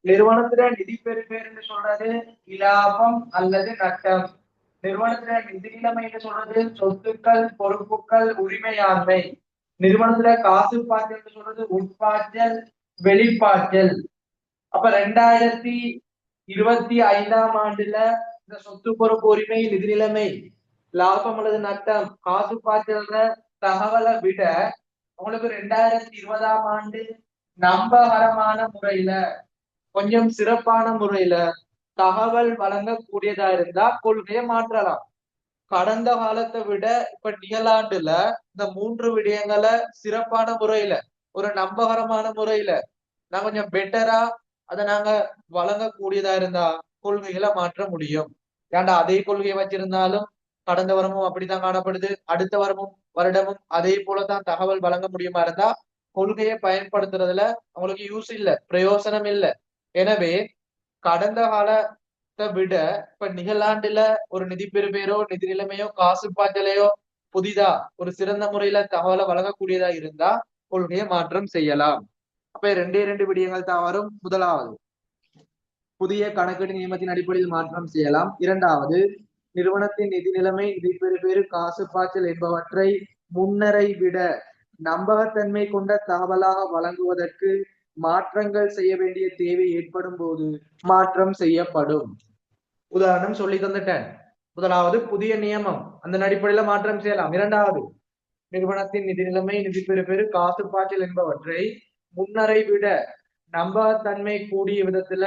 நிறுவனத்துல நிதி பெறுபேறுன்னு சொல்றது இலாபம் அல்லது நட்டம். நிறுவனத்துல நிதி நிலைமை என்று சொல்றது சொத்துக்கள், பொறுப்புகள், உரிமையாண்மை. நிறுவனத்துல காசு பாய்ச்சல் சொல்றது உட்பாய்ச்சல், வெளிப்பாய்ச்சல். அப்ப 2025ஆம் ஆண்டுல இந்த சொத்து, பொறுப்பு, உரிமை, நிதி நிலைமை, லாபம் அல்லது நட்டம், காசு பாய்ச்சல்ற தகவலை விட உங்களுக்கு 2020ஆம் ஆண்டு நம்பகரமான முறையில, கொஞ்சம் சிறப்பான முறையில தகவல் வழங்கக்கூடியதா இருந்தா கொள்கையை மாற்றலாம். கடந்த காலத்தை விட இப்ப நிகழாண்டுல இந்த 3 விடயங்களை சிறப்பான முறையில, ஒரு நம்பகரமான முறையில நான் கொஞ்சம் பெட்டரா அதை நாங்க வழங்கக்கூடியதா இருந்தா கொள்கைகளை மாற்ற முடியும். ஏன்டா அதே கொள்கையை வச்சிருந்தாலும் கடந்த வருடமும் அப்படித்தான் காணப்படுது, அடுத்த வருடமும் அதே போலதான் தகவல் வழங்க முடியுமா இருந்தா கொள்கையை பயன்படுத்துறதுல அவங்களுக்கு யூஸ் இல்ல, பிரயோசனம் இல்லை. எனவே கடந்த காலத்தை விட இப்ப நிகழாண்டுல ஒரு நிதி பெறுபேரோ, நிதி நிலைமையோ, காசு பாய்ச்சலையோ புதிதா ஒரு சிறந்த முறையில தகவலை வழங்கக்கூடியதா இருந்தா கொள்கையை மாற்றம் செய்யலாம். அப்ப 2 விடயங்கள் தான் வரும். முதலாவது புதிய கணக்கீடு நியமத்தின் அடிப்படையில் மாற்றம் செய்யலாம். இரண்டாவது நிறுவனத்தின் நிதி நிலைமை, நிதி பெறுபேறு, காசு பாய்ச்சல் என்பவற்றை முன்னரை விட நம்பகத்தன்மை கொண்ட தகவலாக வழங்குவதற்கு மாற்றங்கள் செய்ய வேண்டிய தேவை ஏற்படும் போது மாற்றம் செய்யப்படும். உதாரணம் சொல்லி தந்துட்டேன். முதலாவது புதிய நியமம், அந்த அடிப்படையில மாற்றம் செய்யலாம். இரண்டாவது நிறுவனத்தின் நிதி நிலைமை, நிதி பெறுபேறு, காசு பாய்ச்சல் என்பவற்றை முன்னரை விட நம்பகத்தன்மை கூடிய விதத்துல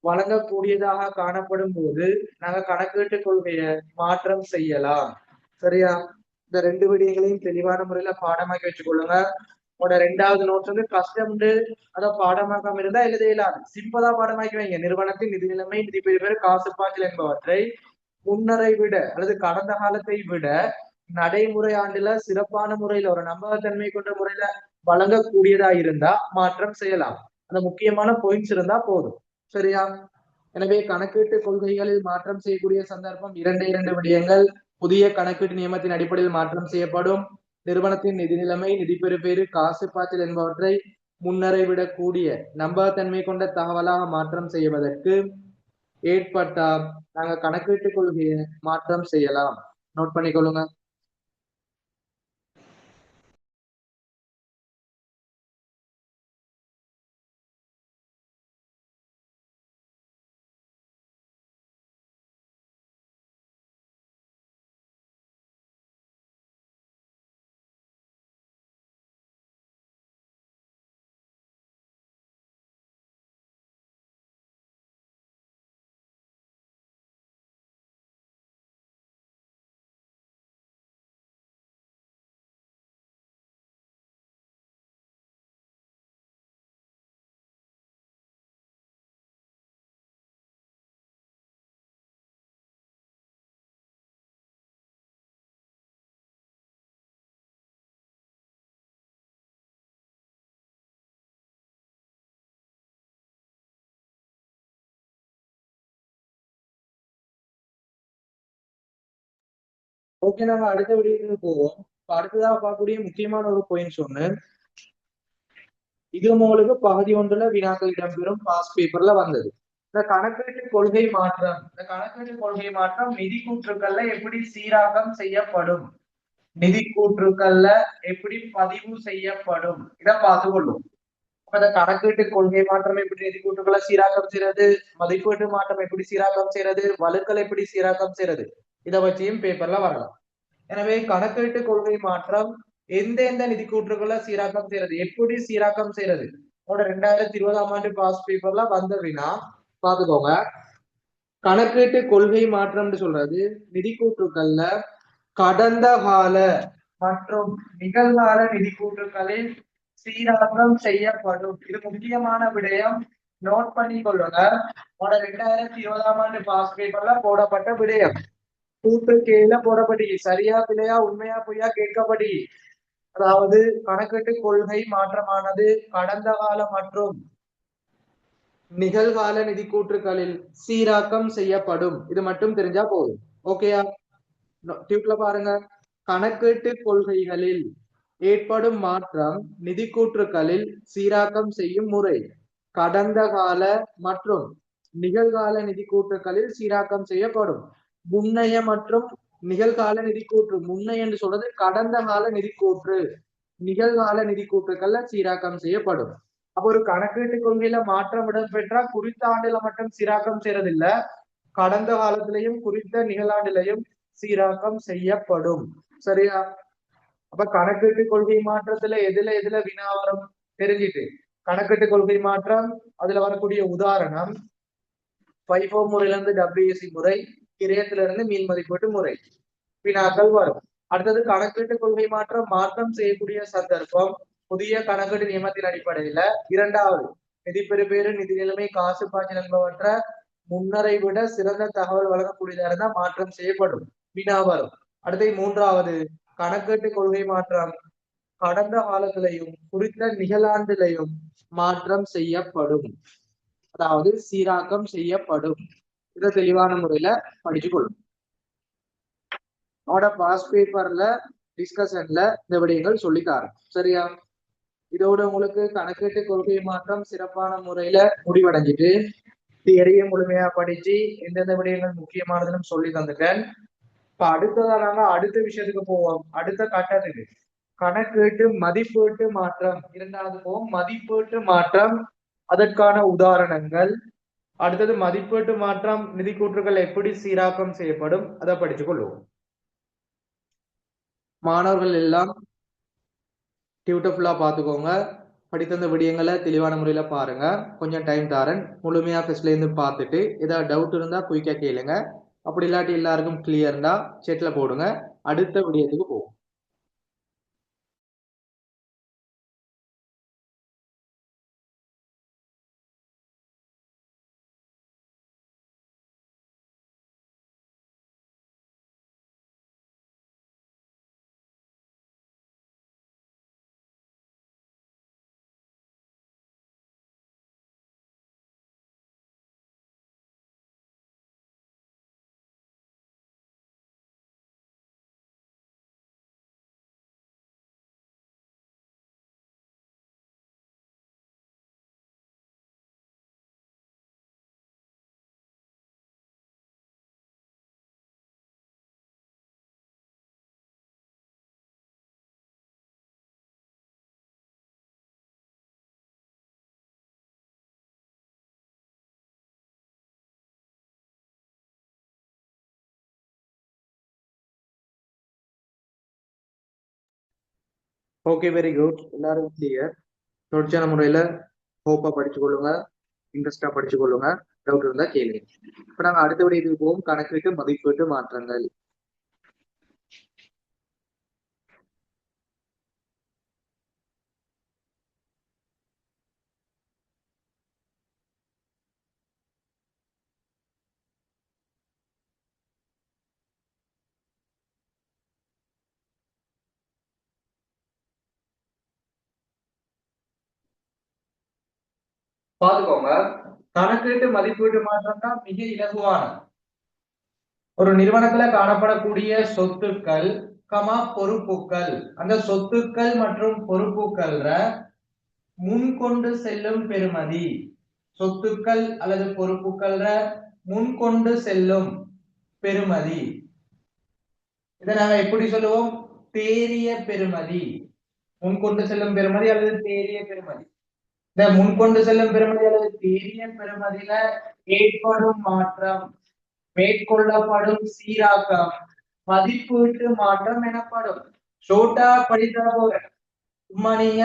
வழங்கக்கூடியதாக காணப்படும் போது நாங்க கணக்கீட்டு கொள்கையை மாற்றம் செய்யலாம். சரியா? இந்த 2 விடயங்களையும் தெளிவான முறையில பாடமாக்கி வச்சுக்கொள்ளுங்க. உங்களோட 2வது நோட்ஸ் வந்து கஷ்டம்னு அதை பாடமாக்காம இருந்தா எழுத இயலாது. சிம்பிளா பாடமாக்கி வைங்க. நிறுவனத்தின் நிதி நிலைமை, நிதி பெறுபேறு, காசு பாய்ச்சல் என்பவற்றை முன்னரை விட அல்லது கடந்த காலத்தை விட நடைமுறை ஆண்டுல சிறப்பான முறையில, ஒரு நம்பகத்தன்மை கொண்ட முறையில வழங்கக்கூடியதா இருந்தா மாற்றம் செய்யலாம். அந்த முக்கியமான பாயிண்ட்ஸ் இருந்தா போதும். சரியா? எனவே கணக்கீட்டு கொள்கைகளில் மாற்றம் செய்யக்கூடிய சந்தர்ப்பம் 2 விடயங்கள். புதிய கணக்கீட்டு நியமத்தின் அடிப்படையில் மாற்றம் செய்யப்படும். நிறுவனத்தின் நிதி நிலைமை, நிதி பெறுபேறு, காசு பாய்ச்சல் என்பவற்றை முன்னரை விடக்கூடிய நம்பகத்தன்மை கொண்ட தகவலாக மாற்றம் செய்வதற்கு ஏற்பட்டால் நாங்க கணக்கீட்டு கொள்கையை மாற்றம் செய்யலாம். நோட் பண்ணிக்கொள்ளுங்க. ஓகே, நாங்க அடுத்த விடயத்துக்கு போவோம். அடுத்ததாக பார்க்கக்கூடிய முக்கியமான ஒரு பாயிண்ட்ஸ் ஒண்ணு, இது உங்களுக்கு பகுதி 1ல வினாக்கள் இடம்பெறும் பாஸ் பேப்பர்ல வந்தது. இந்த கணக்கீட்டு கொள்கை மாற்றம். இந்த கணக்கீட்டு கொள்கை மாற்றம் நிதி கூற்றுக்கள்ல எப்படி சீராக்கம் செய்யப்படும், நிதி கூற்றுக்கள்ல எப்படி பதிவு செய்யப்படும், இதை பார்த்து கொள்ளும். இந்த கணக்கீட்டு கொள்கை மாற்றம் எப்படி நிதி கூற்றுக்களை சீராக்கம் செய்யறது, மதிப்பீட்டு மாற்றம் எப்படி சீராக்கம் செய்யறது, வலுக்கள் எப்படி சீராக்கம் செய்யறது, இதை வச்சியும் பேப்பர்ல வரலாம். எனவே கணக்கீட்டு கொள்கை மாற்றம் எந்த நிதி கூற்றுக்களை சீராக்கம் செய்யறது, எப்படி சீராக்கம் செய்யறது? 2020ஆம் ஆண்டு பாஸ் பேப்பர்ல வந்த வினா பாத்துக்கோங்க. கணக்கீட்டு கொள்கை மாற்றம்னு சொல்றது நிதி கூற்றுக்கள்ல கடந்த கால மற்றும் நிகழ்கால நிதி கூற்றுக்களில் சீராக்கம் செய்யப்படும். இது முக்கியமான விடயம், நோட் பண்ணி கொள்ளுங்க. 2020ஆம் ஆண்டு பாஸ் பேப்பர்ல போடப்பட்ட விடயம். கூட்டு கீழே போடப்படி சரியா பிழையா உண்மையா பொய்யா கேட்கப்படி. அதாவது கணக்கீட்டு கொள்கை மாற்றமானது கடந்த கால மற்றும் நிகழ்கால நிதி கூற்றுக்களில் சீராக்கம் செய்யப்படும். இது மட்டும் தெரிஞ்சா போதும். ஓகேயா? டியூப்ல பாருங்க. கணக்கீட்டு கொள்கைகளில் ஏற்படும் மாற்றம் நிதி கூற்றுக்களில் சீராக்கம் செய்யும் முறை கடந்த கால மற்றும் நிகழ்கால நிதி கூற்றுக்களில் சீராக்கம் செய்யப்படும். முன்னைய மற்றும் நிகழ்கால நிதி கூற்று, முன்னைய என்று சொல்றது கடந்த கால நிதி கூற்று, நிகழ்கால நிதி கூற்றுக்கள்ல சீராக்கம் செய்யப்படும். அப்ப ஒரு கணக்கீட்டு கொள்கையில மாற்றம் இடம்பெற்றா குறித்த ஆண்டுல மட்டும் சீராக்கம் செய்யறது இல்ல, கடந்த காலத்திலையும் குறித்த நிகழாண்டிலையும் சீராக்கம் செய்யப்படும். சரியா? அப்ப கணக்கீட்டு கொள்கை மாற்றத்துல எதுல வினா வரும் தெரிஞ்சிட்டு, கணக்கீட்டு கொள்கை மாற்றம் அதுல வரக்கூடிய உதாரணம் FIFO முறையில இருந்து WSC முறை, கிரயத்துல இருந்து மீள் மதிப்பீட்டு முறை வினாக்கள் வரும். அடுத்தது கணக்கீட்டு கொள்கை மாற்றம் செய்யக்கூடிய சந்தர்ப்பம் புதிய கணக்கீட்டு நியமத்தின் அடிப்படையில. இரண்டாவது, நிதி பெறுபேறு நிதி நிலைமை காசு பாய்ச்சல் என்பவற்ற முன்னரை விட சிறந்த தகவல் வழங்கக்கூடியதா இருந்தா மாற்றம் செய்யப்படும், வினா வரும். அடுத்து மூன்றாவது, கணக்கீட்டு கொள்கை மாற்றம் கடந்த காலத்திலையும் குறித்த நிகழாண்டிலையும் மாற்றம் செய்யப்படும், அதாவது சீராக்கம் செய்யப்படும். இதை தெளிவான முறையில படிச்சு கொள்ளும். பாஸ் பேப்பர்ல டிஸ்கஷன்ல இந்த விடயங்கள் சொல்லித்தாரு. சரியா? இதோட உங்களுக்கு கணக்கீட்டு கொள்கை மாற்றம் சிறப்பான முறையில முடிவடைஞ்சிட்டு தியரியை முழுமையா படிச்சு எந்தெந்த விடயங்கள் முக்கியமானதுன்னு சொல்லி தந்துட்டேன். இப்ப அடுத்ததா நாங்க அடுத்த விஷயத்துக்கு போவோம். அடுத்த கட்டத்துக்கு கணக்கீட்டு மதிப்பீட்டு மாற்றம். இரண்டாவது போவோம் மதிப்பீட்டு மாற்றம், அதற்கான உதாரணங்கள். அடுத்தது மதிப்பீட்டு மாற்றம் நிதி கூற்றுகள் எப்படி சீராக்கம் செய்யப்படும், அதை படிச்சு கொள்வோம். மாணவர்கள் எல்லாம் டியூட்டர்ஃபுல்லா பாத்துக்கோங்க. படித்தந்த விடயங்களை தெளிவான முறையில பாருங்க. கொஞ்சம் டைம் தாரன், முழுமையா ஃபர்ஸ்ட்ல இருந்து பார்த்துட்டு ஏதாவது டவுட் இருந்தா குயிக்கா கேளுங்க. அப்படி இல்லாட்டி எல்லாருக்கும் கிளியர்னா செட்ல போடுங்க. அடுத்த விடயத்துக்கு போவோம். Okay, very good. எல்லாரும் கிளியர். தொடர்ச்சியான முறையில ஹோப்பா படிச்சு கொள்ளுங்க, இன்ட்ரெஸ்டா படிச்சு கொள்ளுங்க. டவுட் இருந்தா கேளுங்க. இப்ப நாங்க அடுத்த விடயத்துக்கு போவோம், கணக்கீட்டு மதிப்பீட்டு மாற்றங்கள். பாத்துக்கோங்க, கணக்கீட்டு மதிப்பீட்டு மாற்றம் தான் மிக இலகுவான. ஒரு நிறுவனத்துல காணப்படக்கூடிய சொத்துக்கள் பொறுப்புகள், அந்த சொத்துக்கள் மற்றும் பொறுப்புகள்ல முன்கொண்டு செல்லும் பெறுமதி, சொத்துக்கள் அல்லது பொறுப்புகள்ல முன்கொண்டு செல்லும் பெறுமதி, இதை நாங்க எப்படி சொல்லுவோம்? தேறிய பெறுமதி. முன்கொண்டு செல்லும் பெறுமதி அல்லது தேறிய பெறுமதி. இந்த முன்கொண்டு செல்லும் பெறுமதி அல்லது தேறிய பெறுமதியில ஏற்படும் மாற்றம், மேற்கொள்ளப்படும் சீராக்கம் மதிப்பீட்டு மாற்றம் எனப்படும். ஷோர்ட்டா படித்தா போற சும்மா நீங்க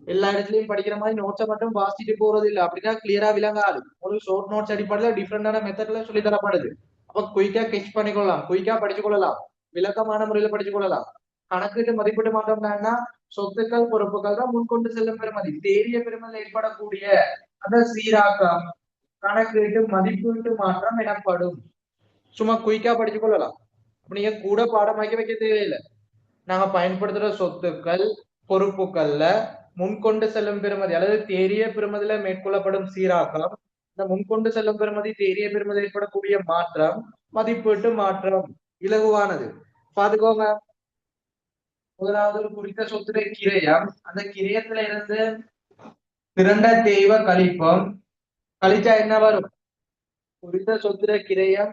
எல்லா இடத்துலயும் படிக்கிற மாதிரி நோட்ஸை மட்டும் வாசிச்சுட்டு போறது இல்லை அப்படின்னா கிளியரா விளங்காது. ஒரு ஷோர்ட் நோட்ஸ் அடிப்படையில் டிஃப்ரெண்டான மெத்தட்ல சொல்லி தரப்படுது. அப்ப குயிக்கா கெச் பண்ணிக்கொள்ளலாம், குயிக்கா படிச்சு கொள்ளலாம், விளக்கமான முறையில படிச்சு கொள்ளலாம். கணக்கீட்டு மதிப்பீட்டு மாற்றம்னா சொத்துக்கள் பொறுப்புகள் தான் முன்கொண்டு செல்லும் பெருமதி, தேறிய பெருமதியில் ஏற்படக்கூடிய அந்த சீராக்கம் கணக்கீட்டு மதிப்பீட்டு மாற்றம் எனப்படும். சும்மா குயிக்கா படிச்சு கொள்ளலாம். நீங்க கூட பாடமாக்கி வைக்க தேவையில்லை. நாங்க பயன்படுத்துற சொத்துக்கள் பொறுப்புகள்ல முன்கொண்டு செல்லும் பெறுமதி அல்லது தேறிய பெறுமதியில மேற்கொள்ளப்படும் சீராக்கம், இந்த முன்கொண்டு செல்லும் பெறுமதி தேறிய பெறுமதி ஏற்படக்கூடிய மாற்றம் மதிப்பீட்டு மாற்றம் இலகுவானது. பாத்துக்கோங்க. முதலாவது ஒரு குறித்த சொத்துடைய கிரயம், அந்த கிரயத்துல இருந்து திரண்ட தெய்வ கழிப்பம் கழிச்சா என்ன வரும்? குறித்த சொத்துடைய கிரயம்,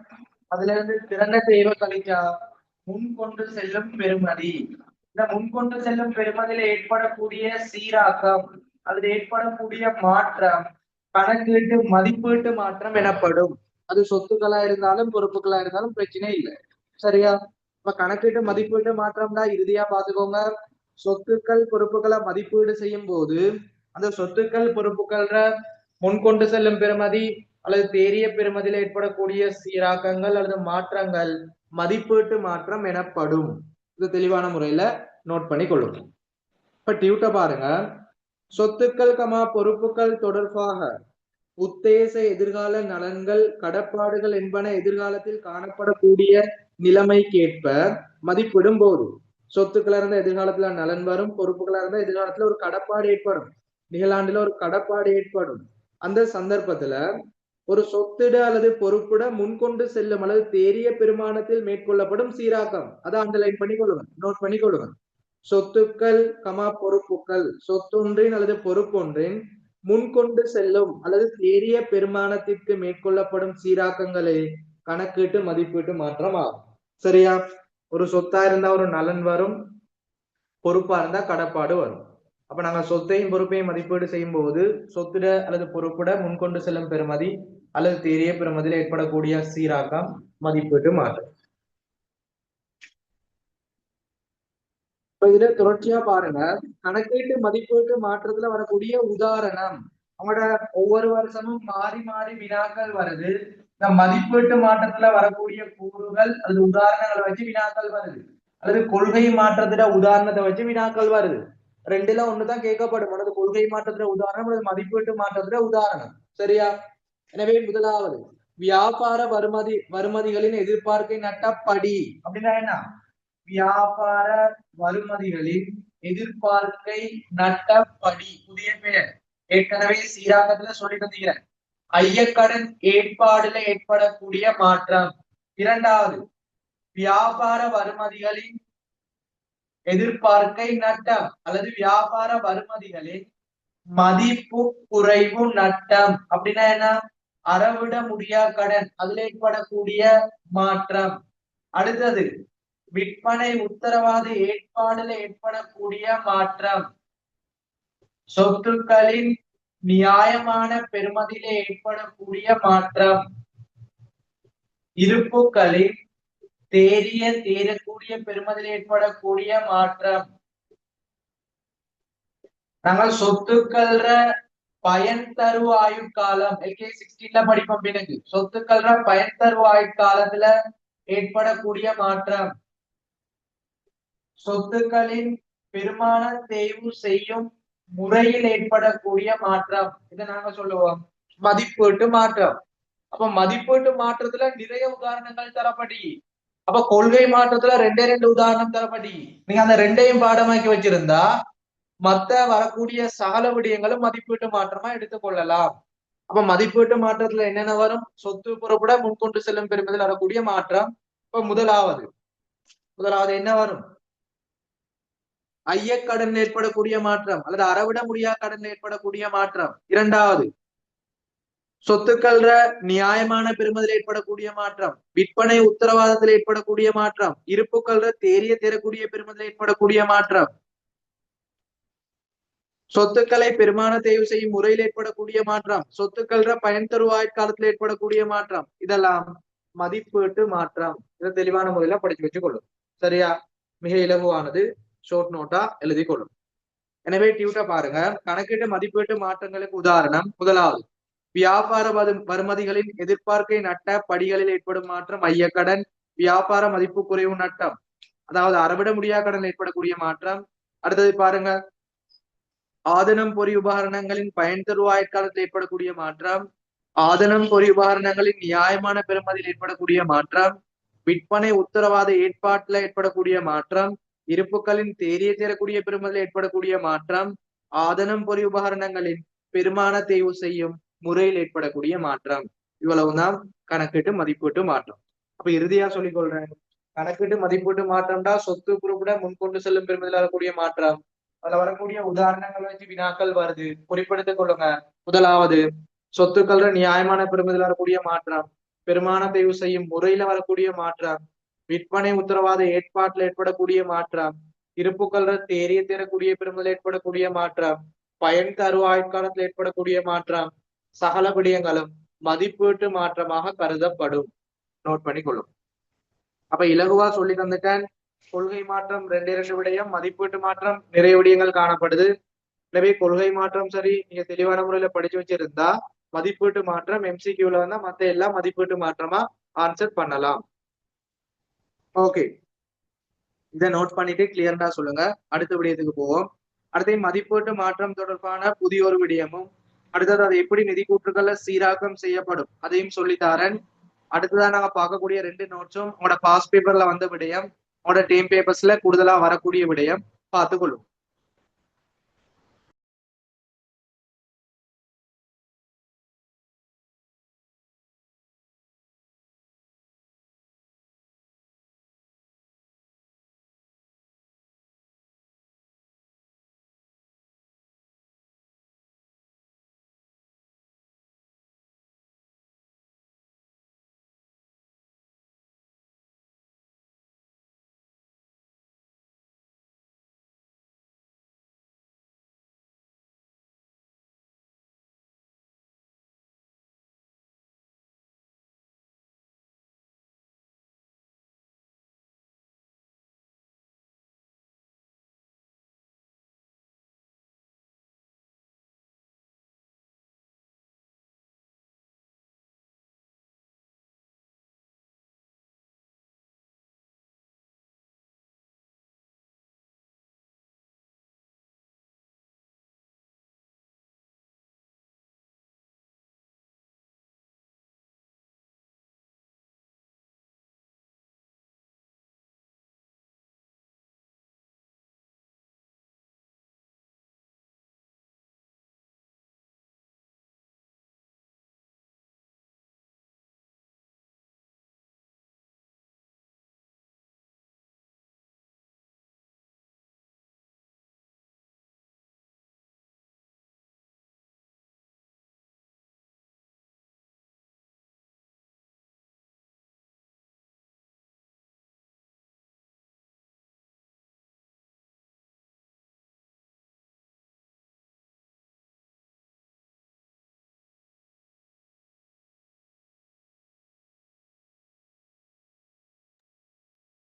அதுல இருந்து திரண்ட தெய்வ கழிச்சா முன்கொண்டு செல்லும் பெறுமதி. இந்த முன்கொண்டு செல்லும் பெறுமதியில் ஏற்படக்கூடிய சீராக்கம், அதில் ஏற்படக்கூடிய மாற்றம் கணக்கீட்டு மதிப்பீட்டு மாற்றம் எனப்படும். அது சொத்துக்களா இருந்தாலும் பொறுப்புகளா இருந்தாலும் பிரச்சனை இல்லை. சரியா? இப்ப கணக்கீட்டு மதிப்பீட்டு மாற்றம்னா இறுதியா பாத்துக்கோங்க. சொத்துக்கள் பொறுப்புகளை மதிப்பீடு செய்யும் போது அந்த சொத்துக்கள் பொறுப்புகள முன்கொண்டு செல்லும் பெறுமதி அல்லது தேறிய பெறுமதியில் ஏற்படக்கூடிய சீராக்கங்கள் அல்லது மாற்றங்கள் மதிப்பீட்டு மாற்றம் எனப்படும். இது தெளிவான முறையில நோட் பண்ணி கொள்ளுங்க. இப்ப டியூட்ட பாருங்க. சொத்துக்கள் பொறுப்புகள் தொடர்பாக உத்தேச எதிர்கால நலன்கள் கடப்பாடுகள் என்பன எதிர்காலத்தில் காணப்படக்கூடிய நிலைமைக்கேற்ப மதிப்பிடும் போது, சொத்துக்களா இருந்தா எதிர்காலத்துல நலன் வரும், பொறுப்புகளா இருந்தா எதிர்காலத்துல ஒரு கடப்பாடு ஏற்படும், நிகழாண்டுல ஒரு கடப்பாடு ஏற்படும். அந்த சந்தர்ப்பத்துல ஒரு சொத்திட அல்லது பொறுப்பிட முன்கொண்டு செல்லும் அல்லது தேறிய பெருமானத்தில் மேற்கொள்ளப்படும் சீராக்கம், அதை அண்டர்லைன் பண்ணி கொள்ளுங்க, நோட் பண்ணி கொள்ளுங்க. சொத்துக்கள் பொறுப்புகள் சொத்தொன்றின் அல்லது பொறுப்பொன்றின் முன்கொண்டு செல்லும் அல்லது தேறிய பெருமானத்திற்கு மேற்கொள்ளப்படும் சீராக்கங்களே கணக்கீட்டு மதிப்பீட்டு மாற்றம் ஆகும். சரியா? ஒரு சொத்தா இருந்தா ஒரு நலன் வரும், பொறுப்பா இருந்தா கடப்பாடு வரும். அப்ப நாங்க சொத்தையும் பொறுப்பையும் மதிப்பீடு செய்யும் போது சொத்துட அல்லது பொறுப்புட முன்கொண்டு செல்லும் பெறுமதி அல்லது தேறிய பெறுமதியில் ஏற்படக்கூடிய சீராக்கம் மதிப்பீட்டு மாற்றம். இப்ப இதுல தொடர்ச்சியா பாருங்க, கணக்கீட்டு மதிப்பீட்டு மாற்றத்துல வரக்கூடிய உதாரணம். அவங்களோட ஒவ்வொரு வருஷமும் மாறி மாறி வினாக்கள் வருது. இந்த மதிப்பீட்டு மாற்றத்துல வரக்கூடிய கூறுகள் அல்லது உதாரணங்களை வச்சு வினாக்கள் வருது, அல்லது கொள்கை மாற்றத்துல உதாரணத்தை வச்சு வினாக்கள் வருது. ரெண்டுல ஒண்ணுதான் கேட்கப்படும், அல்லது கொள்கை மாற்றத்துல உதாரணம் அல்லது மதிப்பீட்டு மாற்றத்துல உதாரணம். சரியா? எனவே முதலாவது வியாபார வருமதிகளின் எதிர்பார்க்கை நட்டப்படி அப்படின்னா என்ன? வியாபார வருமதிகளின் எதிர்பார்க்கை நட்டப்படி, புதிய பெயர், ஏற்கனவே சீராகத்துல சொல்லி தந்தீங்க. ஐயக்கடன் ஏற்பாடுல ஏற்படக்கூடிய மாற்றம். இரண்டாவது வியாபார வருமதிகளின் எதிர்பார்க்கை நட்டம் அல்லது வியாபார வருமதிகளின் மதிப்பு குறைவு நட்டம் அப்படின்னா என்ன? அறவிட முடியா கடன், அதுல ஏற்படக்கூடிய மாற்றம். அடுத்தது விற்பனை உத்தரவாத ஏற்பாடுல ஏற்படக்கூடிய மாற்றம். சொத்துக்களின் நியாயமான பெறுமதியிலே ஏற்படக்கூடிய மாற்றம். இருப்புகளின் தேரக்கூடிய பெறுமதியில் ஏற்படக்கூடிய மாற்றம். நாங்கள் சொத்துக்கள பயன் தரு ஆயுட்காலம் LK16 படிப்போம். பிறகு சொத்துக்கள பயன் தரு ஆயுட்காலத்துல ஏற்படக்கூடிய மாற்றம். சொத்துக்களின் பெருமான தேர்வு செய்யும் முறையில் ஏற்படக்கூடிய மாற்றம், இதை நாங்க சொல்லுவோம் மதிப்பீட்டு மாற்றம். அப்ப மதிப்பீட்டு மாற்றத்துல நிறைய உதாரணங்கள் தரப்படி, அப்ப கொள்கை மாற்றத்துல ரெண்டு உதாரணம் தரப்படி, நீங்க அந்த ரெண்டையும் பாடமாக்கி வச்சிருந்தா மத்த வரக்கூடிய சகல விடயங்களும் மதிப்பீட்டு மாற்றமா எடுத்துக்கொள்ளலாம். அப்ப மதிப்பீட்டு மாற்றத்துல என்னென்ன வரும்? சொத்து பொறுப்புட முன்கொண்டு செல்லும் பெறுமதியில் வரக்கூடிய மாற்றம். இப்ப முதலாவது என்ன வரும்? ஐயக்கடன் ஏற்படக்கூடிய மாற்றம் அல்லது அறவிட முடியாத கடன் ஏற்படக்கூடிய மாற்றம். இரண்டாவது சொத்துக்கள நியாயமான பெறுமதியில் ஏற்படக்கூடிய மாற்றம். விற்பனை உத்தரவாதத்தில் ஏற்படக்கூடிய மாற்றம். இருப்புக்கள தேரக்கூடிய பெறுமதியில் ஏற்படக்கூடிய மாற்றம். சொத்துக்களை பெருமான தேர்வு செய்யும் முறையில் ஏற்படக்கூடிய மாற்றம். சொத்துக்கள பயன் தரும் ஆயுட்காலத்தில் ஏற்படக்கூடிய மாற்றம். இதெல்லாம் மதிப்பீட்டு மாற்றம். இதை தெளிவான முறையில படிச்சு வச்சுக்கொள்ளும். சரியா? மிக இலகுவானது. ஷோர்ட் நோட்டா எழுதி கொள்ளும். எனவே டியூட்டை பாருங்க. கணக்கீட்டு மதிப்பீட்டு மாற்றங்களுக்கு உதாரணம் முதலாவது வியாபார வருமதிகளின் எதிர்பார்க்கை நட்ட படிகளில் ஏற்படும் மாற்றம் மையக்கடன், வியாபார மதிப்பு குறைவு நட்டம், அதாவது அறவிட முடியாத கடன் ஏற்படக்கூடிய மாற்றம். அடுத்தது பாருங்க ஆதனம் பொறி உபகரணங்களின் பயன் தருவாய்க்காலத்தில் ஏற்படக்கூடிய மாற்றம், ஆதனம் பொறி உபகரணங்களின் நியாயமான பெறுமதியில் ஏற்படக்கூடிய மாற்றம், விற்பனை உத்தரவாத ஏற்பாட்டில் ஏற்படக்கூடிய மாற்றம், இருப்புகளின் தேறிய தேரக்கூடிய பெறுமதியில் ஏற்படக்கூடிய மாற்றம், ஆதனம் பொறி உபகரணங்களின் பெருமான தேய்வு செய்யும் முறையில் ஏற்படக்கூடிய மாற்றம். இவ்வளவுதான் கணக்கீட்டு மதிப்பீட்டு மாற்றம். அப்ப இறுதியா சொல்லிக் கொள்றேன், கணக்கீட்டு மதிப்பீட்டு மாற்றம்டா சொத்து குறிப்பிட முன்கொண்டு செல்லும் பெறுமதியில் வரக்கூடிய மாற்றம். அதுல வரக்கூடிய உதாரணங்கள் வச்சு வினாக்கள் வருது, குறிப்பிடுத்திக் கொள்ளுங்க. முதலாவது சொத்துக்கள் நியாயமான பெறுமதியில் வரக்கூடிய மாற்றம், பெருமான தேர்வு செய்யும் முறையில வரக்கூடிய மாற்றம், விற்பனை உத்தரவாத ஏற்பாட்டில் ஏற்படக்கூடிய மாற்றம், இருப்புக்கள் தேறிய தேரக்கூடிய பெறுமதியில் ஏற்படக்கூடிய மாற்றம், பயன் தருவாய்க்காலத்தில் ஏற்படக்கூடிய மாற்றம், சகல விடயங்களும் மதிப்பீட்டு மாற்றமாக கருதப்படும். நோட் பண்ணிக்கொள்ளும். அப்ப இலகுவா சொல்லி தந்துட்டேன். கொள்கை மாற்றம் 2 விடயம், மதிப்பீட்டு மாற்றம் நிறைய விடயங்கள் காணப்படுது. எனவே கொள்கை மாற்றம் சரி நீங்க தெளிவான முறையில படிச்சு வச்சிருந்தா மதிப்பீட்டு மாற்றம் எம்சிக்யூல வந்தா மத்த எல்லாம் மதிப்பீட்டு மாற்றமா ஆன்சர் பண்ணலாம். ஓகே, இதை நோட் பண்ணிட்டு கிளியர்டா சொல்லுங்க. அடுத்த விடயத்துக்கு போவோம். அடுத்த மதிப்பீட்டு மாற்றம் தொடர்பான புதிய ஒரு விடயமும், அடுத்தது அது எப்படி நிதி கூற்றுகள்ல சீராக்கம் செய்யப்படும் அதையும் சொல்லித்தாரன். அடுத்ததான் நாங்க பார்க்கக்கூடிய 2 நோட்ஸும் உங்களோட பாஸ் பேப்பர்ல வந்த விடயம், உங்களோட டீம் பேப்பர்ஸ்ல கூடுதலா வரக்கூடிய விடயம் பார்த்துக்கொள்ளும்.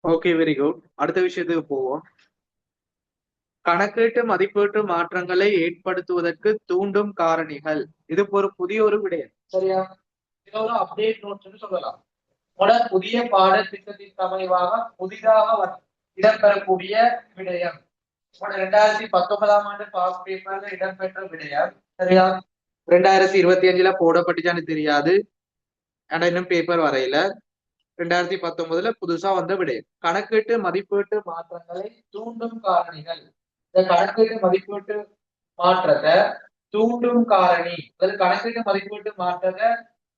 Okay, very good. அடுத்த விஷயத்துக்கு போவோம். கணக்கீட்டு மதிப்பீட்டு மாற்றங்களை ஏற்படுத்துவதற்கு தூண்டும் காரணிகள். இது ஒரு புதிய ஒரு விடயம், சரியா? இது ஒரு அப்டேட் நோட்ஸ்னு சொல்லலாம். புதிய பாட திட்டத்திற்கு அமைவாக புதிதாக இடம்பெறக்கூடிய விடயம். 2019ஆம் ஆண்டு பாஸ் பேப்பர்ல இடம்பெற்ற விடயம், சரியா? 2025ல போடப்பட்டுச்சான்னு தெரியாது, ஆனா இன்னும் பேப்பர் வரையில. 2019ல புதுசா வந்த விடயம் கணக்கீட்டு மதிப்பீட்டு மாற்றங்களை தூண்டும் காரணிகள். இந்த கணக்கீட்டு மதிப்பீட்டு மாற்றத்தை தூண்டும் காரணி, அதாவது கணக்கீட்டு மதிப்பீட்டு மாற்றத்தை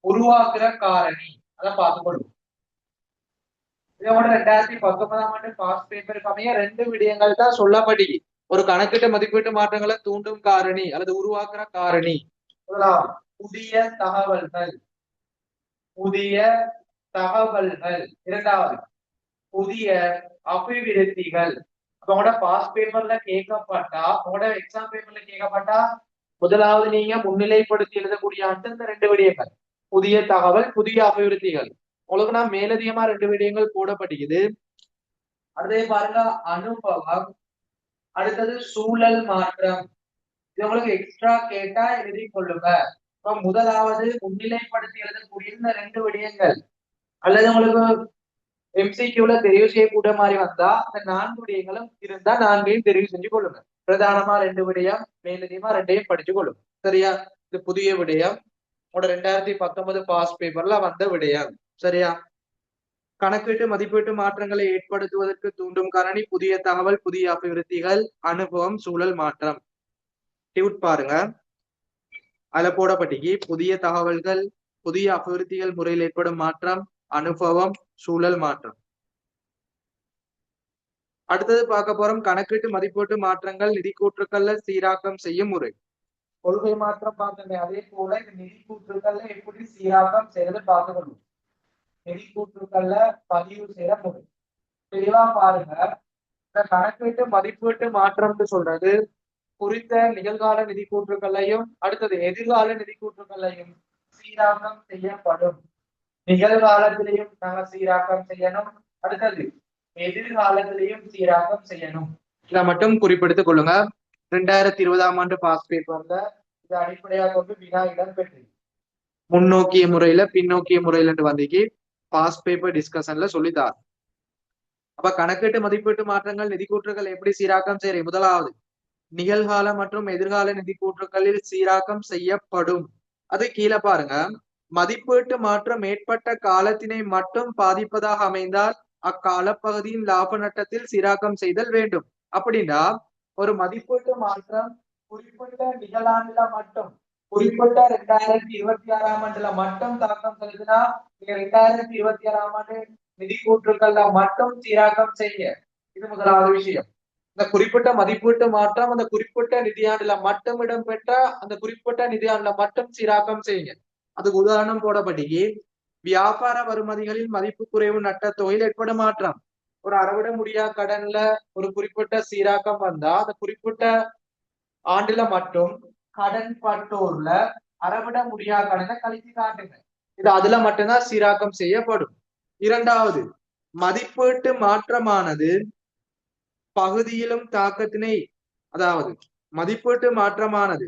உருவாக்குற காரணி, அதை பார்த்துக்கொள்ளும். இதோட 2019ஆம் ஆண்டு பாஸ் பேப்பருக்கு அமைய 2 விடயங்கள் தான் சொல்லப்படி. ஒரு கணக்கீட்டு மதிப்பீட்டு மாற்றங்களை தூண்டும் காரணி அல்லது உருவாக்குற காரணி. புதிய தகவல்கள், புதிய தகவல்கள். இரண்டாவது புதிய அபிவிருத்திகள். உங்களோட பாஸ் பேப்பர்ல கேட்கப்பட்டா, உங்களோட எக்ஸாம் பேப்பர்ல கேட்கப்பட்டா முதலாவது நீங்க முன்னிலைப்படுத்தி எழுதக்கூடிய அந்த 2 விடயங்கள், புதிய தகவல், புதிய அபிவிருத்திகள். உங்களுக்கு நான் மேலதிகமா 2 விடயங்கள் போடப்படுகிறது. அடுத்தது பாருங்க அனுபவம், அடுத்தது சூழல் மாற்றம். இது உங்களுக்கு எக்ஸ்ட்ரா கேட்டா எழுதி கொள்ளுங்க. இப்ப முதலாவது முன்னிலைப்படுத்தி எழுதக்கூடிய இந்த 2 விடயங்கள் அல்லது உங்களுக்கு எம்சிக்யூல தெரிவு செய்யக்கூடிய மாதிரி வந்தா அந்த 4 விடயங்களும் இருந்தா 4ஐயும் தெரிவு செஞ்சு கொள்ளுங்க. பிரதானமா 2 விடயம், மேலதிகமா 2ஐயும் படிச்சு கொள்ளுங்க. சரியா? இது புதிய விடயம், உங்களோட 2019 பாஸ் பேப்பர்ல வந்த விடயம். சரியா? கணக்கீட்டு மதிப்பீட்டு மாற்றங்களை ஏற்படுத்துவதற்கு தூண்டும் காரணி புதிய தகவல், புதிய அபிவிருத்திகள், அனுபவம், சூழல் மாற்றம். டியூட் பாருங்க, அதுல போடப்பட்டிக்கு புதிய தகவல்கள், புதிய அபிவிருத்திகள் முறையில் ஏற்படும் மாற்றம், அனுபவம், சூழல் மாற்றம். அடுத்தது பார்க்க போறோம் கணக்கீட்டு மதிப்பீட்டு மாற்றங்கள் நிதி கூற்றுக்கள்ல சீராக்கம் செய்யும் முறை. கொள்கை மாற்றம் பார்க்கங்க, அதே போல நிதி கூற்றுக்கள்ல எப்படி சீராக்கம் செய்யறது பார்க்கணும். நிதி கூற்றுக்கள்ல பதிவு செய்யற முறை தெளிவா பாருங்க. இந்த கணக்கீட்டு மதிப்பீட்டு மாற்றம்னு சொல்றது குறித்த நிகழ்கால நிதி கூற்றுக்களையும் அடுத்தது எதிர்கால நிதி கூற்றுக்களையும் சீராக்கம் செய்யப்படும். நிகழ்காலத்திலையும் நாங்க சீராக்கம் செய்யணும், அடுத்தது எதிர்காலத்திலையும் சீராக்கம் செய்யணும். இதை மட்டும் குறிப்பிடுத்திக் கொள்ளுங்க. 2020ஆம் ஆண்டு பாஸ் பேப்பர்ல இது அடிப்படையாக கொண்டு வினா இடம் பெற்று முன்னோக்கிய முறையில பின்னோக்கிய முறையில வந்தீங்க பாஸ் பேப்பர் டிஸ்கஷன்ல சொல்லித்தார். அப்ப கணக்கீட்டு மதிப்பீட்டு மாற்றங்கள் நிதி கூற்றுகள் எப்படி சீராக்கம் செய்யறேன்? முதலாவது நிகழ்கால மற்றும் எதிர்கால நிதி கூற்றுகளில் சீராக்கம் செய்யப்படும். அது கீழே பாருங்க, மதிப்பீட்டு மாற்றம் ஏற்பட்ட காலத்தினை மட்டும் பாதிப்பதாக அமைந்தால் அக்கால பகுதியின் லாப நட்டத்தில் சீராக்கம் செய்தல் வேண்டும். அப்படின்னா ஒரு மதிப்பீட்டு மாற்றம் குறிப்பிட்ட நிகழாண்டுல மட்டும் குறிப்பிட்ட 2026ஆம் ஆண்டுல மட்டும் தாக்கம் செலுத்தினா நீங்க 2026ஆம் ஆண்டு நிதி கூற்றுக்கள்ல மட்டும் சீராக்கம் செய்ய. இது முதலாவது விஷயம். இந்த குறிப்பிட்ட மதிப்பீட்டு மாற்றம் அந்த குறிப்பிட்ட நிதியாண்டுல மட்டும் இடம்பெற்ற அந்த குறிப்பிட்ட நிதியாண்டுல மட்டும் சீராக்கம் செய்யுங்க. அதுக்கு உதாரணம் போடப்பட்டிக்கு வியாபார வருமதிகளில் மதிப்பு குறைவு நட்ட தொகையில் ஏற்படும் மாற்றம். ஒரு அறவிட முடியா கடன்ல ஒரு குறிப்பிட்ட சீராக்கம் வந்தா அந்த குறிப்பிட்ட ஆண்டுல மட்டும் கடன் பட்டோர்ல அறவிட முடியா கடனை கழித்து காட்டுங்க. இது அதுல மட்டும்தான் சீராக்கம் செய்யப்படும். இரண்டாவது, மதிப்பீட்டு மாற்றமானது பகுதியிலும் தாக்கத்தினை, அதாவது மதிப்பீட்டு மாற்றமானது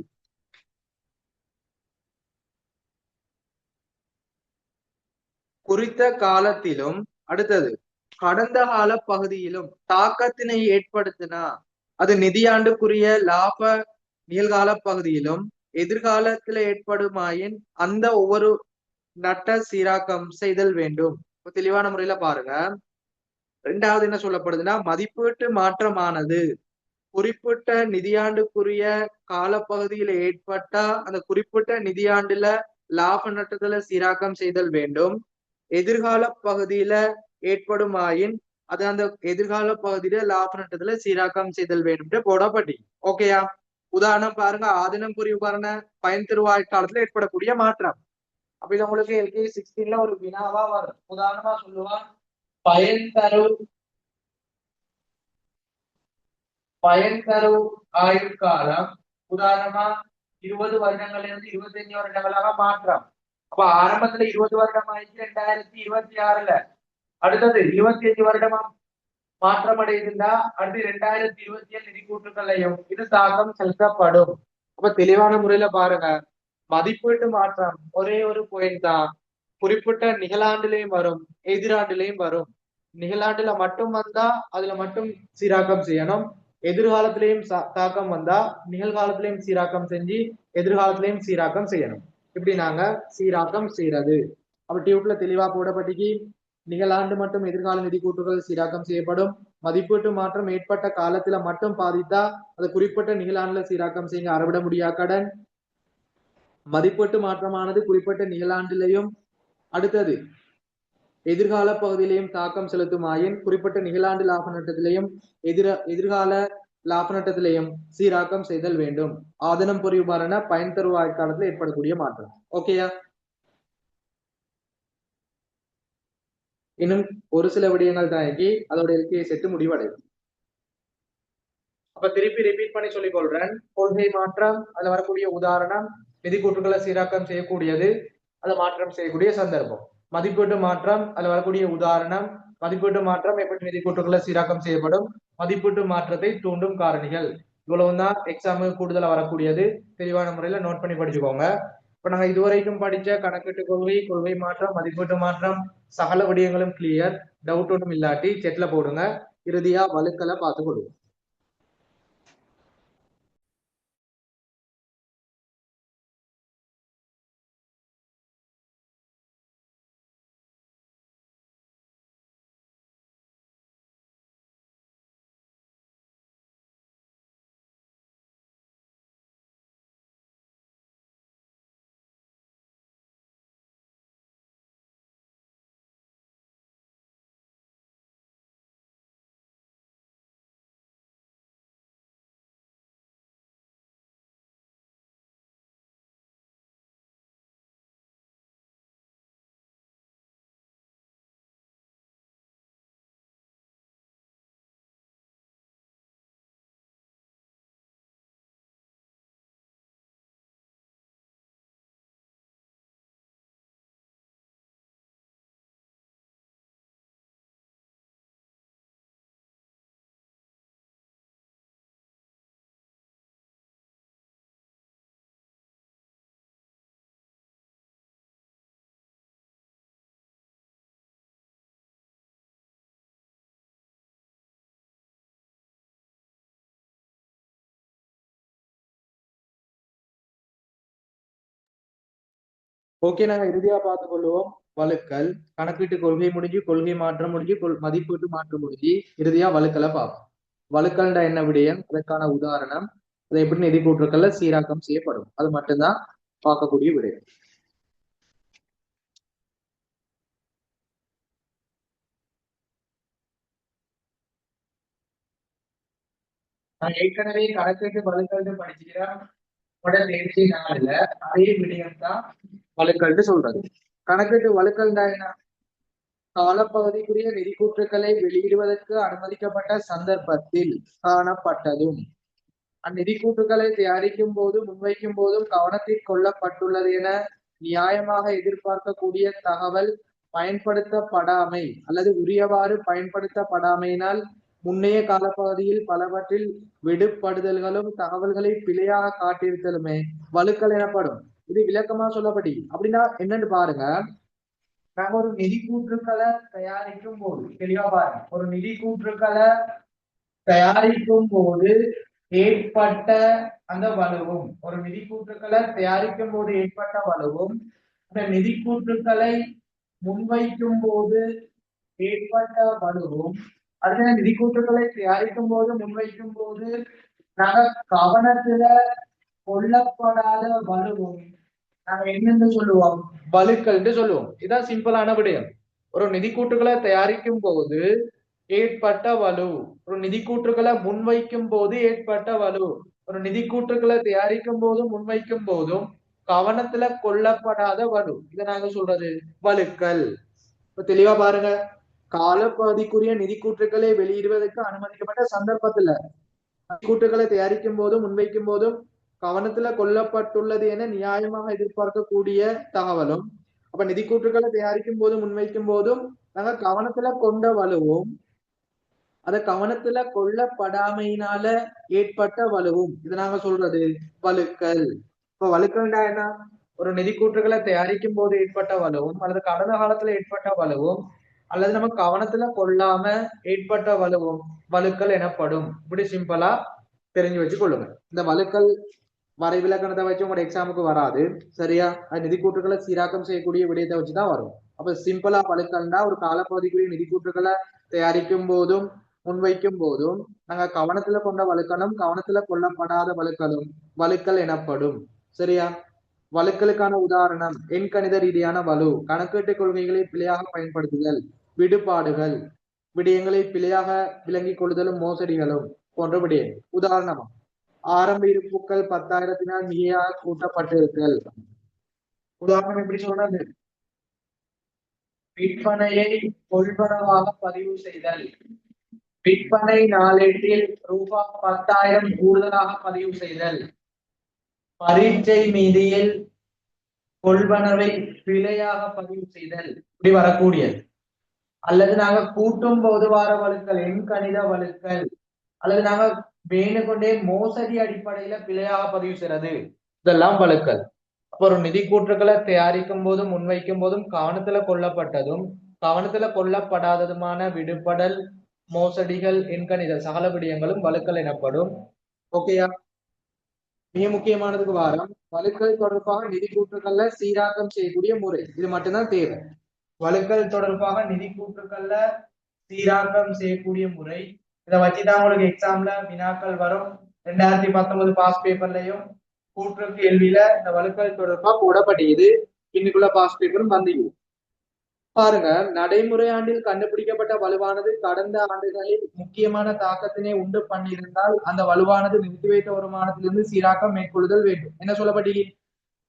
குறித்த காலத்திலும் அடுத்தது கடந்த கால பகுதியிலும் தாக்கத்தினை ஏற்படுத்தினா அது நிதியாண்டுக்குரிய லாப நிகழ்கால பகுதியிலும் எதிர்காலத்துல ஏற்படுமாயின் அந்த ஒவ்வொரு நட்ட சீராக்கம் செய்தல் வேண்டும். தெளிவான முறையில பாருங்க. இரண்டாவது என்ன சொல்லப்படுதுன்னா மதிப்பீட்டு மாற்றமானது குறிப்பிட்ட நிதியாண்டுக்குரிய காலப்பகுதியில ஏற்பட்டா அந்த குறிப்பிட்ட நிதியாண்டுல லாப நட்டத்துல சீராக்கம் செய்தல் வேண்டும். எதிர்கால பகுதியில ஏற்படுமாயின் அது அந்த எதிர்கால பகுதியில லாப நட்டத்துல சீராக்கம் செய்தல் வேண்டும் போடப்பட்டி. ஓகேயா? உதாரணம் பாருங்க, ஆதினம் புரிவு பாருங்க, பயன் தருவாய் காலத்துல ஏற்படக்கூடிய மாற்றம். அப்ப இது உங்களுக்கு LKG 16ல ஒரு வினாவா வரும். உதாரணமா சொல்லுவான், பயன் தரு ஆயுட்காலம் உதாரணமா 20 வருடங்கள்ல இருந்து 25 வருடங்களாக மாற்றம். அப்ப ஆரம்பத்துல 20 வருடம் ஆயிடுச்சு 2026ல, அடுத்தது 25 வருடமா மாற்றம் அடையுதுன்னா அடுத்து 2027 நிதி கூற்றுக்களையும் இது தாக்கம் செலுத்தப்படும். அப்ப தெளிவான முறையில பாருங்க, மதிப்பீட்டு மாற்றம் ஒரே ஒரு பாயிண்ட் தான், குறிப்பிட்ட நிகழாண்டுலையும் வரும் எதிராண்டுலையும் வரும். நிகழாண்டுல மட்டும் வந்தா அதுல மட்டும் சீராக்கம் செய்யணும், எதிர்காலத்திலையும் தாக்கம் வந்தா நிகழ்காலத்திலையும் சீராக்கம் செஞ்சு எதிர்காலத்திலையும் சீராக்கம் செய்யணும். இப்படி நாங்க சீராக்கம் செய்யறது. அப்ப டியூப்ல தெளிவா போடப்பட்டிக்கு நிகழாண்டு மற்றும் எதிர்கால நிதி கூற்றுகள் சீராக்கம் செய்யப்படும். மதிப்பீட்டு மாற்றம் ஏற்பட்ட காலத்துல மட்டும் பாதித்தா அது குறிப்பிட்ட நிகழாண்டுல சீராக்கம் செய்யுங்க. அறவிட முடியா கடன். மதிப்பீட்டு மாற்றமானது குறிப்பிட்ட நிகழாண்டிலையும் அடுத்தது எதிர்கால பகுதியிலையும் தாக்கம் செலுத்துமாயின் குறிப்பிட்ட நிகழாண்டு லாப நட்டத்திலையும் எதிர்கால லாப நட்டத்திலையும் சீராக்கம் செய்தல் வேண்டும். ஆதனம் புரிவான பயன் தருவாய் காலத்துல ஏற்படக்கூடிய மாற்றம். ஓகேயா? இன்னும் ஒரு சில விடயங்கள் தாங்கி அதோட LKG செட்டு முடிவடையும். அப்ப திருப்பி ரிப்பீட் பண்ணி சொல்லிக் கொள்றேன். கொள்கை மாற்றம், அதுல வரக்கூடிய உதாரணம், நிதி கூற்றுக்களை சீராக்கம் செய்யக்கூடியது, அதை மாற்றம் செய்யக்கூடிய சந்தர்ப்பம். மதிப்பீட்டு மாற்றம், அதுல வரக்கூடிய உதாரணம், மதிப்பீட்டு மாற்றம் எப்படி நிதி கூற்றுக்களை சீராக்கம் செய்யப்படும், மதிப்பீட்டு மாற்றத்தை தூண்டும் காரணிகள். இவ்வளவுதான் எக்ஸாமுக்கு கூடுதலா வரக்கூடியது. தெளிவான முறையில நோட் பண்ணி படிச்சுக்கோங்க. இப்ப நாங்க இதுவரைக்கும் படிச்ச கணக்கீட்டு கொள்கை, கொள்கை மாற்றம், மதிப்பீட்டு மாற்றம், சகல விடயங்களும் கிளியர். டவுட் ஒன்றும் இல்லாட்டி செட்ல போடுங்க. இறுதியா வழுக்களை பார்த்து கொடுங்க. ஓகே, நாங்க இறுதியா பார்த்துக் கொள்வோம். வழுக்கல், கணக்கீட்டு கொள்கை முடிஞ்சு, கொள்கை மாற்றம் முடிஞ்சு, மதிப்பீட்டு மாற்றம் முடிஞ்சு, இறுதியா வழுக்கலை பார்ப்போம். வழுக்கல்டா என்ன விடயம், அதற்கான உதாரணம், அதை எப்படி நிதி கூற்றுக்கள்ல சீராக்கம் செய்யப்படும், அது மட்டும்தான் பார்க்கக்கூடிய விடயம். நான் ஏற்கனவே கணக்கீட்டு வழுக்கல்னு படிச்சுக்கிறேன். உடல் தேர்ச்சி நாள் அதே விடயம் தான் வழுக்கல்னு சொல்றது. கணக்கீட்டு வழுக்கல்டா என்ன, காலப்பகுதிக்குரிய நிதிக்கூற்றுக்களை வெளியிடுவதற்கு அனுமதிக்கப்பட்ட சந்தர்ப்பத்தில் காணப்பட்டதும் அந்நிதிக்கூற்றுக்களை தயாரிக்கும் போதும் முன்வைக்கும் போதும் கவனத்தில் கொள்ளப்பட்டுள்ளது என நியாயமாக எதிர்பார்க்கக்கூடிய தகவல் பயன்படுத்தப்படாமை அல்லது உரியவாறு பயன்படுத்தப்படாமையினால் முன்னைய காலப்பகுதியில் பலவற்றில் விடுபடுதல்களும் தகவல்களை பிழையாக காட்டியிருத்தலுமே வழுக்கல் எனப்படும். இது விளக்கமா சொல்லப்படி அப்படின்னா என்னன்னு பாருங்க. நாங்க ஒரு நிதி கூற்றுக்களை தயாரிக்கும் போது தெளிவா பாருங்க, ஒரு நிதி கூற்றுக்களை தயாரிக்கும் போது ஏற்பட்ட அந்த வலுவும், ஒரு நிதி கூற்றுக்களை தயாரிக்கும் போது ஏற்பட்ட வலுவும், அந்த நிதி கூற்றுக்களை முன்வைக்கும் போது ஏற்பட்ட வலுவும், அதே நிதி கூற்றுக்களை தயாரிக்கும் போது முன்வைக்கும் போது நாங்க கவனத்துல கொல்லப்படாத வலுவும் நாங்க என்னன்னு சொல்லுவோம், வலுக்கள்னு சொல்லுவோம். இதான் சிம்பிளான விடயம். ஒரு நிதி கூற்றுக்களை தயாரிக்கும் போது ஏற்பட்ட வலு, ஒரு நிதி கூற்றுக்களை முன்வைக்கும் போது ஏற்பட்ட வலு, ஒரு நிதி கூற்றுக்களை தயாரிக்கும் போதும் முன்வைக்கும் போதும் கவனத்துல கொள்ளப்படாத வலு, இதை நாங்க சொல்றது வலுக்கள். இப்ப தெளிவா பாருங்க, காலப்பகுதிக்குரிய நிதி கூற்றுக்களை வெளியிடுவதற்கு அனுமதிக்கப்பட்ட சந்தர்ப்பத்துல கூற்றுக்களை தயாரிக்கும் போதும் முன்வைக்கும் போதும் கவனத்துல கொல்லப்பட்டுள்ளது என நியாயமாக எதிர்பார்க்கக்கூடிய தகவலும், அப்ப நிதி கூற்றுக்களை தயாரிக்கும் போதும் முன்வைக்கும் போதும் நாங்க கவனத்துல கொண்ட வலுவும், அத கவனத்துல கொள்ளப்படாமையினால ஏற்பட்ட வலுவும், இதை நாங்க சொல்றது வலுக்கள். இப்ப வலுக்கள்டா என்ன, ஒரு நிதி கூற்றுக்களை தயாரிக்கும் போது ஏற்பட்ட வலுவும் அல்லது கடந்த காலத்துல ஏற்பட்ட வலுவும் அல்லது நம்ம கவனத்துல கொள்ளாம ஏற்பட்ட வலுவும் வலுக்கள் எனப்படும். இப்படி சிம்பிளா தெரிஞ்சு வச்சு கொள்ளுங்க. இந்த வலுக்கள் வரைவிலக்கணத்தை வச்சு உங்களோட எக்ஸாமுக்கு வராது, சரியா? அது நிதி கூற்றுக்களை சீராக்கம் செய்யக்கூடிய விடயத்தை வச்சுதான் வரும். அப்ப சிம்பிளா வலுக்கள்னா ஒரு காலப்பகுதிக்குரிய நிதி கூற்றுக்களை தயாரிக்கும் போதும் முன்வைக்கும் போதும் நாங்க கவனத்துல கொண்ட வலுக்கணும், கவனத்துல கொள்ளப்படாத வலுக்களும் வலுக்கள் எனப்படும், சரியா? வலுக்களுக்கான உதாரணம் எண்கணித ரீதியான வலு, கணக்கீட்டு கொள்கைகளை பிழையாக பயன்படுத்துதல், விடுபாடுகள், விடயங்களை பிழையாக விளங்கிக் கொள்ளுதலும் மோசடிகளும் போன்ற விடயங்கள். உதாரணமா, ஆரம்ப இருப்புக்கள் 10,000 மிகையாக கூட்டப்பட்டிருத்தல். உதாரணம் எப்படி சொல்றது, விற்பனையை கொள்வனவாக பதிவு செய்தல், விற்பனை நாளேட்டில் ரூபாய் 10,000 கூடுதலாக பதிவு செய்தல், பரீட்சை மீதியில் கொள்வனவை பிழையாக பதிவு செய்தல், இப்படி வரக்கூடியது. அல்லது நாங்க கூட்டும் போது வார வழுக்கள், எண் கணித வழுக்கள், அல்லது நாங்க வேணுகொண்டே மோசடி அடிப்படையில பிழையாக பதிவு செய்யறது, இதெல்லாம் வழுக்கல். அப்ப ஒரு நிதி கூற்றுக்களை தயாரிக்கும் போதும் முன்வைக்கும் போதும் கவனத்துல கொள்ளப்பட்டதும் கவனத்துல கொள்ளப்படாததுமான விடுபடல், மோசடிகள், எண்கணிதல் சகல விடயங்களும் வழுக்கல் எனப்படும். ஓகேயா? மிக முக்கியமானதுக்கு வாரம் வழுக்கல் தொடர்பாக நிதி கூற்றுக்கள்ல சீராக்கம் செய்யக்கூடிய முறை, இது மட்டும்தான் தேவை. வழுக்கல் தொடர்பாக நிதி கூற்றுக்கள்ல சீராக்கம் செய்யக்கூடிய முறை, இதை வச்சுதான் உங்களுக்கு எக்ஸாம்ல வினாக்கள் வரும். 2019 பாஸ் பேப்பர்லயும் கூற்று கேள்வியில இந்த வழுக்கல் தொடர்பா போடப்பட்டது. இன்னைக்குள்ள பாஸ் பேப்பரும் வந்து பாருங்க. நடைமுறை ஆண்டில் கண்டுபிடிக்கப்பட்ட வலுவானது கடந்த ஆண்டுகளில் முக்கியமான தாக்கத்தினை உண்டு பண்ணியிருந்தால் அந்த வலுவானது நிறுத்தி வைத்த வருமானத்திலிருந்து சீராக்கம் மேற்கொள்ளுதல் வேண்டும். என்ன சொல்லப்பட்டீங்க?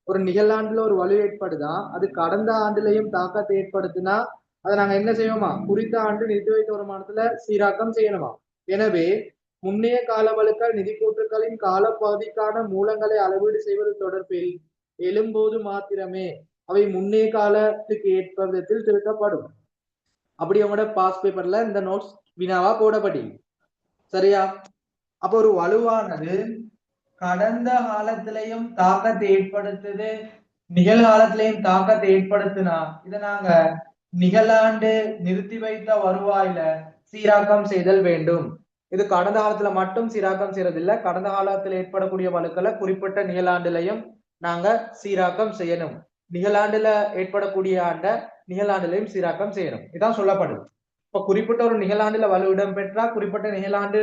ஒரு நிகழாண்டுல ஒரு வலு ஏற்படுதா, அது கடந்த ஆண்டுலையும் தாக்கத்தை ஏற்படுத்தினா அதை நாங்க என்ன செய்வோமா, குறித்த ஆண்டு நிறுத்தி வைத்த வருமானத்துல சீராக்கம் செய்யணுமா. எனவே முன்னைய கால வழுக்கல் நிதி கூற்றுக்களின் காலப்பகுதிக்கான மூலங்களை அளவீடு செய்வது தொடர்பில் எழும்போது மாத்திரமே அவை முன்னைய காலத்துக்கு ஏற்ப விதத்தில் திருத்தப்படும். அப்படி அவங்களோட பாஸ் பேப்பர்ல இந்த நோட்ஸ் வினாவா போடப்படி. சரியா? அப்ப ஒரு வலுவானது கடந்த காலத்திலையும் தாக்கத்தை ஏற்படுத்துது, நிகழ்காலத்திலையும் தாக்கத்தை ஏற்படுத்தினா இதை நாங்க நிகழாண்டு நிறுத்தி வைத்த வருவாயில சீராக்கம் செய்தல் வேண்டும். இது கடந்த காலத்துல மட்டும் சீராக்கம் செய்யறதில்லை, கடந்த காலத்தில் ஏற்படக்கூடிய வழுக்களை குறிப்பிட்ட நிகழாண்டுலையும் நாங்க சீராக்கம் செய்யணும். நிகழாண்டுல ஏற்படக்கூடிய ஆண்ட நிகழாண்டுலையும் சீராக்கம் செய்யணும், இதான் சொல்லப்படுது. இப்ப குறிப்பிட்ட ஒரு நிகழாண்டுல வலு இடம் பெற்றா குறிப்பிட்ட நிகழாண்டு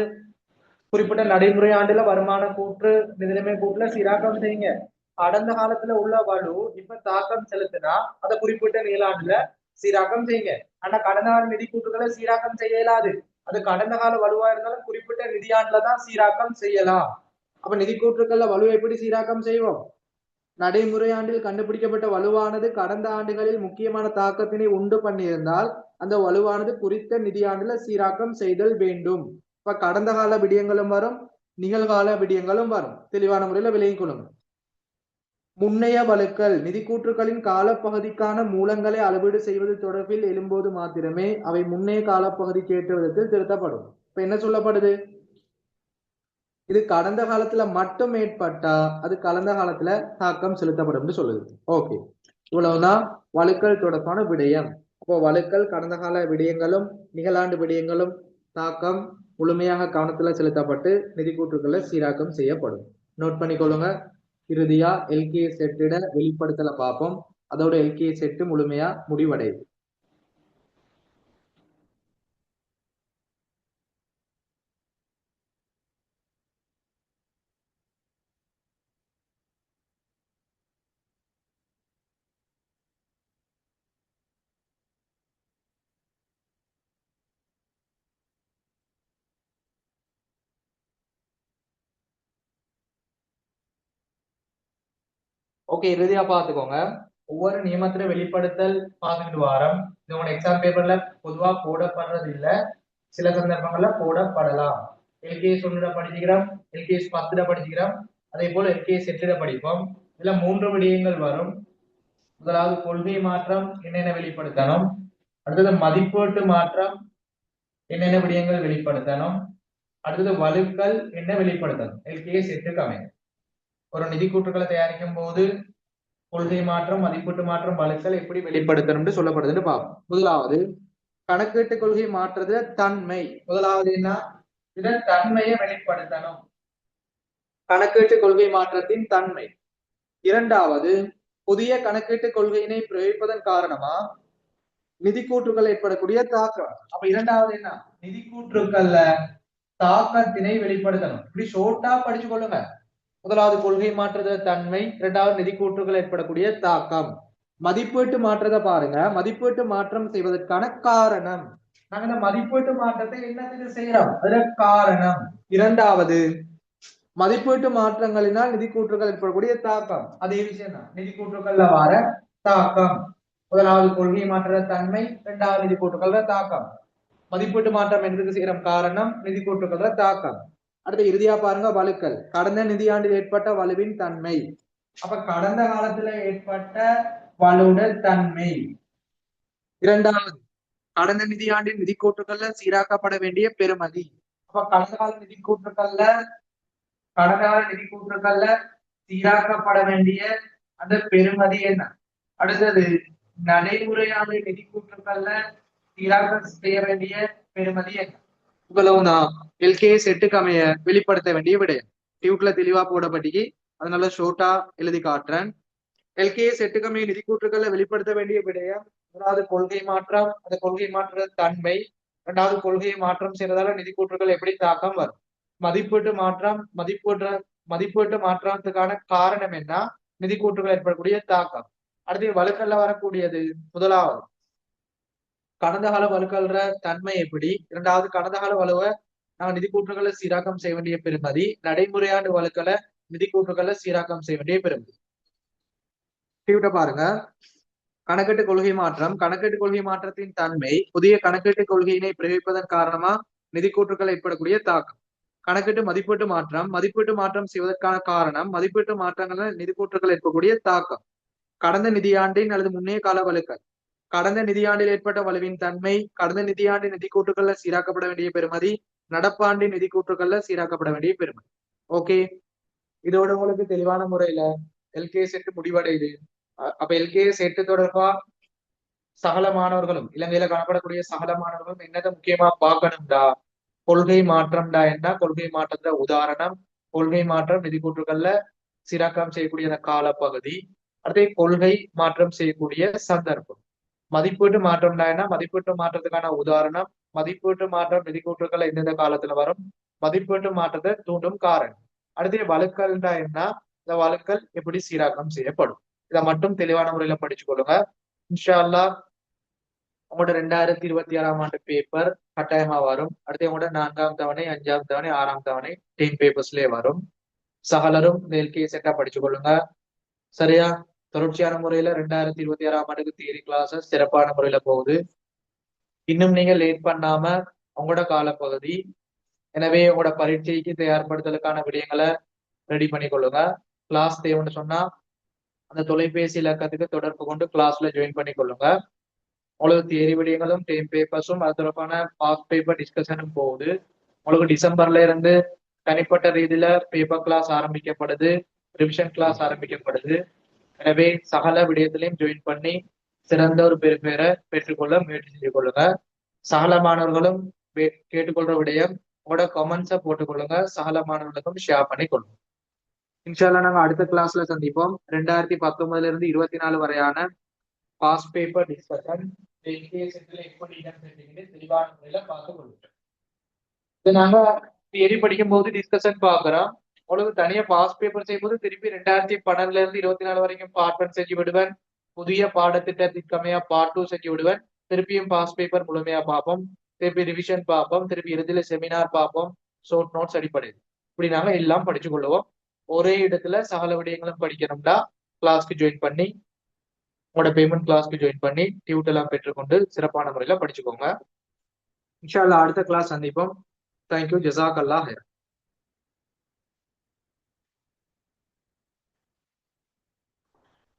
குறிப்பிட்ட நடைமுறை ஆண்டுல வருமான கூற்று நிதிநிலைமை கூற்றுல சீராக்கம் செய்யுங்க. கடந்த காலத்துல உள்ள வலு இப்ப தாக்கம் செலுத்தினா அதை குறிப்பிட்ட நிகழாண்டுல சீராக்கம் செய்யுங்க. ஆனா கடந்த கால நிதி கூற்றுகளை சீராக்கம் செய்ய இயலாது, அது கடந்த கால வலுவா இருந்தாலும் குறிப்பிட்ட நிதியாண்டுலதான் சீராக்கம் செய்யலாம். அப்ப நிதி கூற்றுக்கள்ல வலுவை எப்படி சீராக்கம் செய்வோம்? நடைமுறை ஆண்டில் கண்டுபிடிக்கப்பட்ட வலுவானது கடந்த ஆண்டுகளில் முக்கியமான தாக்கத்தினை உண்டு பண்ணியிருந்தால் அந்த வலுவானது குறித்த நிதியாண்டுல சீராக்கம் செய்தல் வேண்டும். இப்ப கடந்த கால விடயங்களும் வரும், நிகழ்கால விடயங்களும் வரும். தெளிவான முறையில விளங்கிக் கொள்ளுங்க. முன்னைய வழுக்கல் நிதி கூற்றுக்களின் காலப்பகுதிக்கான மூலங்களை அளவீடு செய்வது தொடர்பில் எழும்போது மாத்திரமே அவை முன்னைய காலப்பகுதிக்கு ஏற்ற விதத்தில் திருத்தப்படும். இப்ப என்ன சொல்லப்படுது? இது கடந்த காலத்துல மட்டும் ஏற்பட்டா அது கடந்த காலத்துல தாக்கம் செலுத்தப்படும் சொல்லுது. ஓகே, இவ்வளவுதான் வழுக்கல் தொடர்பான விடயம். அப்போ வழுக்கல் கடந்த கால விடயங்களும் நிகழாண்டு விடயங்களும் தாக்கம் முழுமையாக கவனத்துல செலுத்தப்பட்டு நிதி கூற்றுக்களை சீராக்கம் செய்யப்படும். நோட் பண்ணிக்கொள்ளுங்க. இறுதியா எல்கே செட்டிட வெளிப்படுத்தல பார்ப்போம். அதோட எல்கே செட்டு முழுமையா முடிவடையுது. ஓகே, இறுதியா பாத்துக்கோங்க. ஒவ்வொரு நியமத்தில வெளிப்படுத்தல் பார்த்துக்கிட்டு வாரம். இது உங்களோட எக்ஸாம் பேப்பர்ல பொதுவா போடப்படுறது இல்ல, சில சந்தர்ப்பங்கள்ல போடப்படலாம். எல்கேஎஸ் 1 படிச்சுக்கிறோம், எல்கேஎஸ் 10 படிச்சுக்கிறோம், அதே போல எல்கேஎஸ் 8 படிப்போம். இதுல 3 விடயங்கள் வரும். முதலாவது கொள்கை மாற்றம் என்னென்ன வெளிப்படுத்தணும், அடுத்தது மதிப்பீட்டு மாற்றம் என்னென்ன விடயங்கள் வெளிப்படுத்தணும், அடுத்தது வழுக்கல் என்ன வெளிப்படுத்தணும். எல்கேஎஸ் 8 அமையும். ஒரு நிதி கூற்றுக்களை தயாரிக்கும் போது கொள்கை மாற்றம், மதிப்பீட்டு மாற்றம், வழுக்கல் எப்படி வெளிப்படுத்தணும்னு சொல்லப்படுதுன்னு பார்ப்போம். முதலாவது கணக்கீட்டு கொள்கை மாற்றுறதுல தன்மை. முதலாவது என்ன? இதன் தன்மையை வெளிப்படுத்தணும், கணக்கீட்டு கொள்கை மாற்றத்தின் தன்மை. இரண்டாவது புதிய கணக்கீட்டு கொள்கையினை பிரயோகிப்பதன் காரணமா நிதி கூற்றுக்கள் ஏற்படக்கூடிய தாக்கம். அப்ப இரண்டாவது என்ன? நிதி கூற்றுக்கள்ல தாக்கத்தினை வெளிப்படுத்தணும். இப்படி ஷோர்ட்டா படிச்சு கொள்ளுங்க. முதலாவது கொள்கை மாற்றத தன்மை, இரண்டாவது நிதி கூற்றுகள் ஏற்படக்கூடிய தாக்கம். மதிப்பீட்டு மாற்றத்தை பாருங்க. மதிப்பீட்டு மாற்றம் செய்வதற்கான காரணம், நாங்க இந்த மதிப்பீட்டு மாற்றத்தை என்னத்துக்கு செய்யறோம், அதுல காரணம். இரண்டாவது மதிப்பீட்டு மாற்றங்களினால் நிதி கூற்றுகள் ஏற்படக்கூடிய தாக்கம், அதே விஷயம் தான் நிதி கூற்றுகள்ல வர தாக்கம். முதலாவது கொள்கை மாற்ற தன்மை, இரண்டாவது நிதி கூற்றுகள தாக்கம். மதிப்பீட்டு மாற்றம் எதுக்கு செய்யறோம்? காரணம், நிதி கூற்றுகள தாக்கம். அடுத்து இறுதியா பாருங்க வழுக்கல், கடந்த நிதியாண்டில் ஏற்பட்ட வலுவின் தன்மை. அப்ப கடந்த காலத்துல ஏற்பட்ட வலுவுடன் தன்மை. இரண்டாவது கடந்த நிதியாண்டின் நிதி கூற்றுகள்ல சீராக்கப்பட வேண்டிய பெறுமதி. அப்ப கடந்த கால நிதி கூற்றுக்கள்ல சீராக்கப்பட வேண்டிய அந்த பெறுமதி என்ன? அடுத்தது நடைமுறையான நிதி கூற்றுக்கள்ல சீராக்க செய்ய வேண்டிய பெறுமதி என்ன? இவ்வளவுதான் எல்கேஎஸ் 8க்கு அமைய வெளிப்படுத்த வேண்டிய விடயம். டியூட்ல தெளிவா போடப்பட்டிக்கு அதனால ஷோர்ட்டா எழுதி காட்டுறேன். எல்கேஎஸ் 8க்கு அமைய நிதி கூற்றுக்கள்ல வெளிப்படுத்த வேண்டிய விடயம். முதலாவது கொள்கை மாற்றம், அந்த கொள்கை மாற்ற தன்மை. இரண்டாவது கொள்கையை மாற்றம் செய்யறதால நிதி கூற்றுகள் எப்படி தாக்கம் வரும். மதிப்பீட்டு மாற்றம், மதிப்பீட்டு மாற்றத்துக்கான காரணம் என்ன, நிதி கூற்றுகள் ஏற்படக்கூடிய தாக்கம். அடுத்து வழுக்கல்ல வரக்கூடியது முதலாவது கடந்த கால வலுக்கல்ற தன்மை எப்படி, இரண்டாவது கடந்த கால வலுவை நாங்கள் நிதி கூற்றுகளை சீராக்கம் செய்ய வேண்டிய பெறுமதி, நடைமுறையாண்டு வலுக்களை நிதி கூற்றுகளை சீராக்கம் செய்ய வேண்டிய பெறுமதி. பாருங்க, கணக்கீட்டு கொள்கை மாற்றம். கணக்கீட்டு கொள்கை மாற்றத்தின் தன்மை புதிய கணக்கீட்டு கொள்கையினை பிரயோகிப்பதன் காரணமா நிதி கூற்றுகள் ஏற்படக்கூடிய தாக்கம். கணக்கீட்டு மதிப்பீட்டு மாற்றம். மதிப்பீட்டு மாற்றம் செய்வதற்கான காரணம் மதிப்பீட்டு மாற்றங்கள் நிதி கூற்றுகள் ஏற்படக்கூடிய தாக்கம். கடந்த நிதியாண்டின் அல்லது முன்னைய கால வலுக்கள். கடந்த நிதியாண்டில் ஏற்பட்ட வலுவின் தன்மை, கடந்த நிதியாண்டு நிதி கூற்றுகள்ல சீராக்கப்பட வேண்டிய பெறுமதி, நடப்பாண்டின் நிதி கூற்றுகள்ல சீராக்கப்பட வேண்டிய பெறுமதி. ஓகே, இதோட உங்களுக்கு தெளிவான முறையில எல்கேஎஸ் 8 முடிவடையுது. அப்ப எல்கேஎஸ் 8 தொடர்பா சகல மாணவர்களும், இலங்கையில காணப்படக்கூடிய சகல மாணவர்களும் என்னதை முக்கியமா பார்க்கணும்டா, கொள்கை மாற்றம்டா என்ன, கொள்கை மாற்றத்துல உதாரணம், கொள்கை மாற்றம் நிதி கூற்றுகள்ல சீராக்கம் செய்யக்கூடிய அந்த காலப்பகுதி, அடுத்து கொள்கை மாற்றம் செய்யக்கூடிய சந்தர்ப்பம். மதிப்பீட்டு மாற்றம்னா என்ன, மதிப்பீட்டு மாற்றத்துக்கான உதாரணம், மதிப்பீட்டு மாற்றம் நிதி கூற்றுகள் எந்தெந்த காலத்துல வரும், மதிப்பீட்டு மாற்றத்தை தூண்டும் காரணம். அடுத்து வழுக்கல்னா என்ன, இந்த வழுக்கல் எப்படி சீராக்கம் செய்யப்படும். இதை மட்டும் தெளிவான முறையில படிச்சு கொள்ளுங்க. இன்ஷா அல்லாஹ் உங்களோட 2026ஆம் ஆண்டு பேப்பர் கட்டாயமா வரும். அடுத்து உங்களோட 4ஆம் தவணை, 5ஆம் தவணை, 6ஆம் தவணை 10 பேப்பர்ஸ்லயே வரும். சகலரும் இந்த எல்கே செட்டா படிச்சு கொள்ளுங்க. சரியா? தொடர்ச்சியான முறையில 2026ஆம் ஆண்டுக்கு தியரி கிளாஸஸ் சிறப்பான முறையில போகுது. இன்னும் நீங்க லேட் பண்ணாம உங்களோட காலப்பகுதி, எனவே உங்களோட பரீட்சைக்கு தயார்படுத்தலுக்கான விடயங்களை ரெடி பண்ணி கொள்ளுங்க. கிளாஸ் தேவைன்னு சொன்னா அந்த தொலைபேசி இலக்கத்துக்கு தொடர்பு கொண்டு கிளாஸ்ல ஜாயின் பண்ணி கொள்ளுங்க. உங்களுக்கு தியரி விடயங்களும் டெய்ம் பேப்பர்ஸும் அது தொடர்பான பாஸ் பேப்பர் டிஸ்கஷனும் போகுது. உங்களுக்கு டிசம்பர்ல இருந்து தனிப்பட்ட ரீதியில பேப்பர் கிளாஸ் ஆரம்பிக்கப்படுது, ரிவிஷன் கிளாஸ் ஆரம்பிக்கப்படுது. எனவே சகல விடயத்திலையும் ஜாயின் பண்ணி சிறந்த ஒரு பெறுபேரை பெற்றுக்கொள்ள முயற்சி செஞ்சு கொள்ளுங்க. சகல மாணவர்களும் கேட்டுக்கொள்ற விடயம் உங்களோட கமெண்ட்ஸை போட்டுக்கொள்ளுங்க, சகல மாணவர்களுக்கும் ஷேர் பண்ணி கொள்ளுங்க. இன்ஷால்லா நாங்க அடுத்த கிளாஸ்ல சந்திப்போம். 2019 இருந்து 24 வரையான பாஸ் பேப்பர் டிஸ்கஷன் எப்படி தெளிவான முறையில பார்த்து கொள்ளுங்க. இது நாங்க தியரி படிக்கும் போது டிஸ்கஷன் பாக்குறோம். உங்களுக்கு தனியா பாஸ் பேப்பர் செய்யும்போது திருப்பி 2012 இருந்து 24 வரைக்கும் பார்ட் 1 செஞ்சு விடுவேன். புதிய பாடத்திட்டத்திற்கமையா பார்ட் 2 செஞ்சு விடுவேன். திருப்பியும் பாஸ் பேப்பர் முழுமையா பார்ப்போம், திருப்பி ரிவிஷன் பார்ப்போம், திருப்பி இறுதியில செமினார் பார்ப்போம், ஷார்ட் நோட்ஸ் அடிப்படையில் இப்படி நாங்க எல்லாம் படிச்சு கொள்ளுவோம். ஒரே இடத்துல சகல விடயங்களும் படிக்கணும்னா கிளாஸ்க்கு ஜாயின் பண்ணி, உங்களோட பேமெண்ட் கிளாஸ்க்கு ஜாயின் பண்ணி டியூட் எல்லாம் பெற்றுக்கொண்டு சிறப்பான முறையில படிச்சுக்கோங்க. இன்ஷா அல்லாஹ் அடுத்த கிளாஸ் சந்திப்போம். தேங்க்யூ, ஜஸாக் அல்லாஹ்.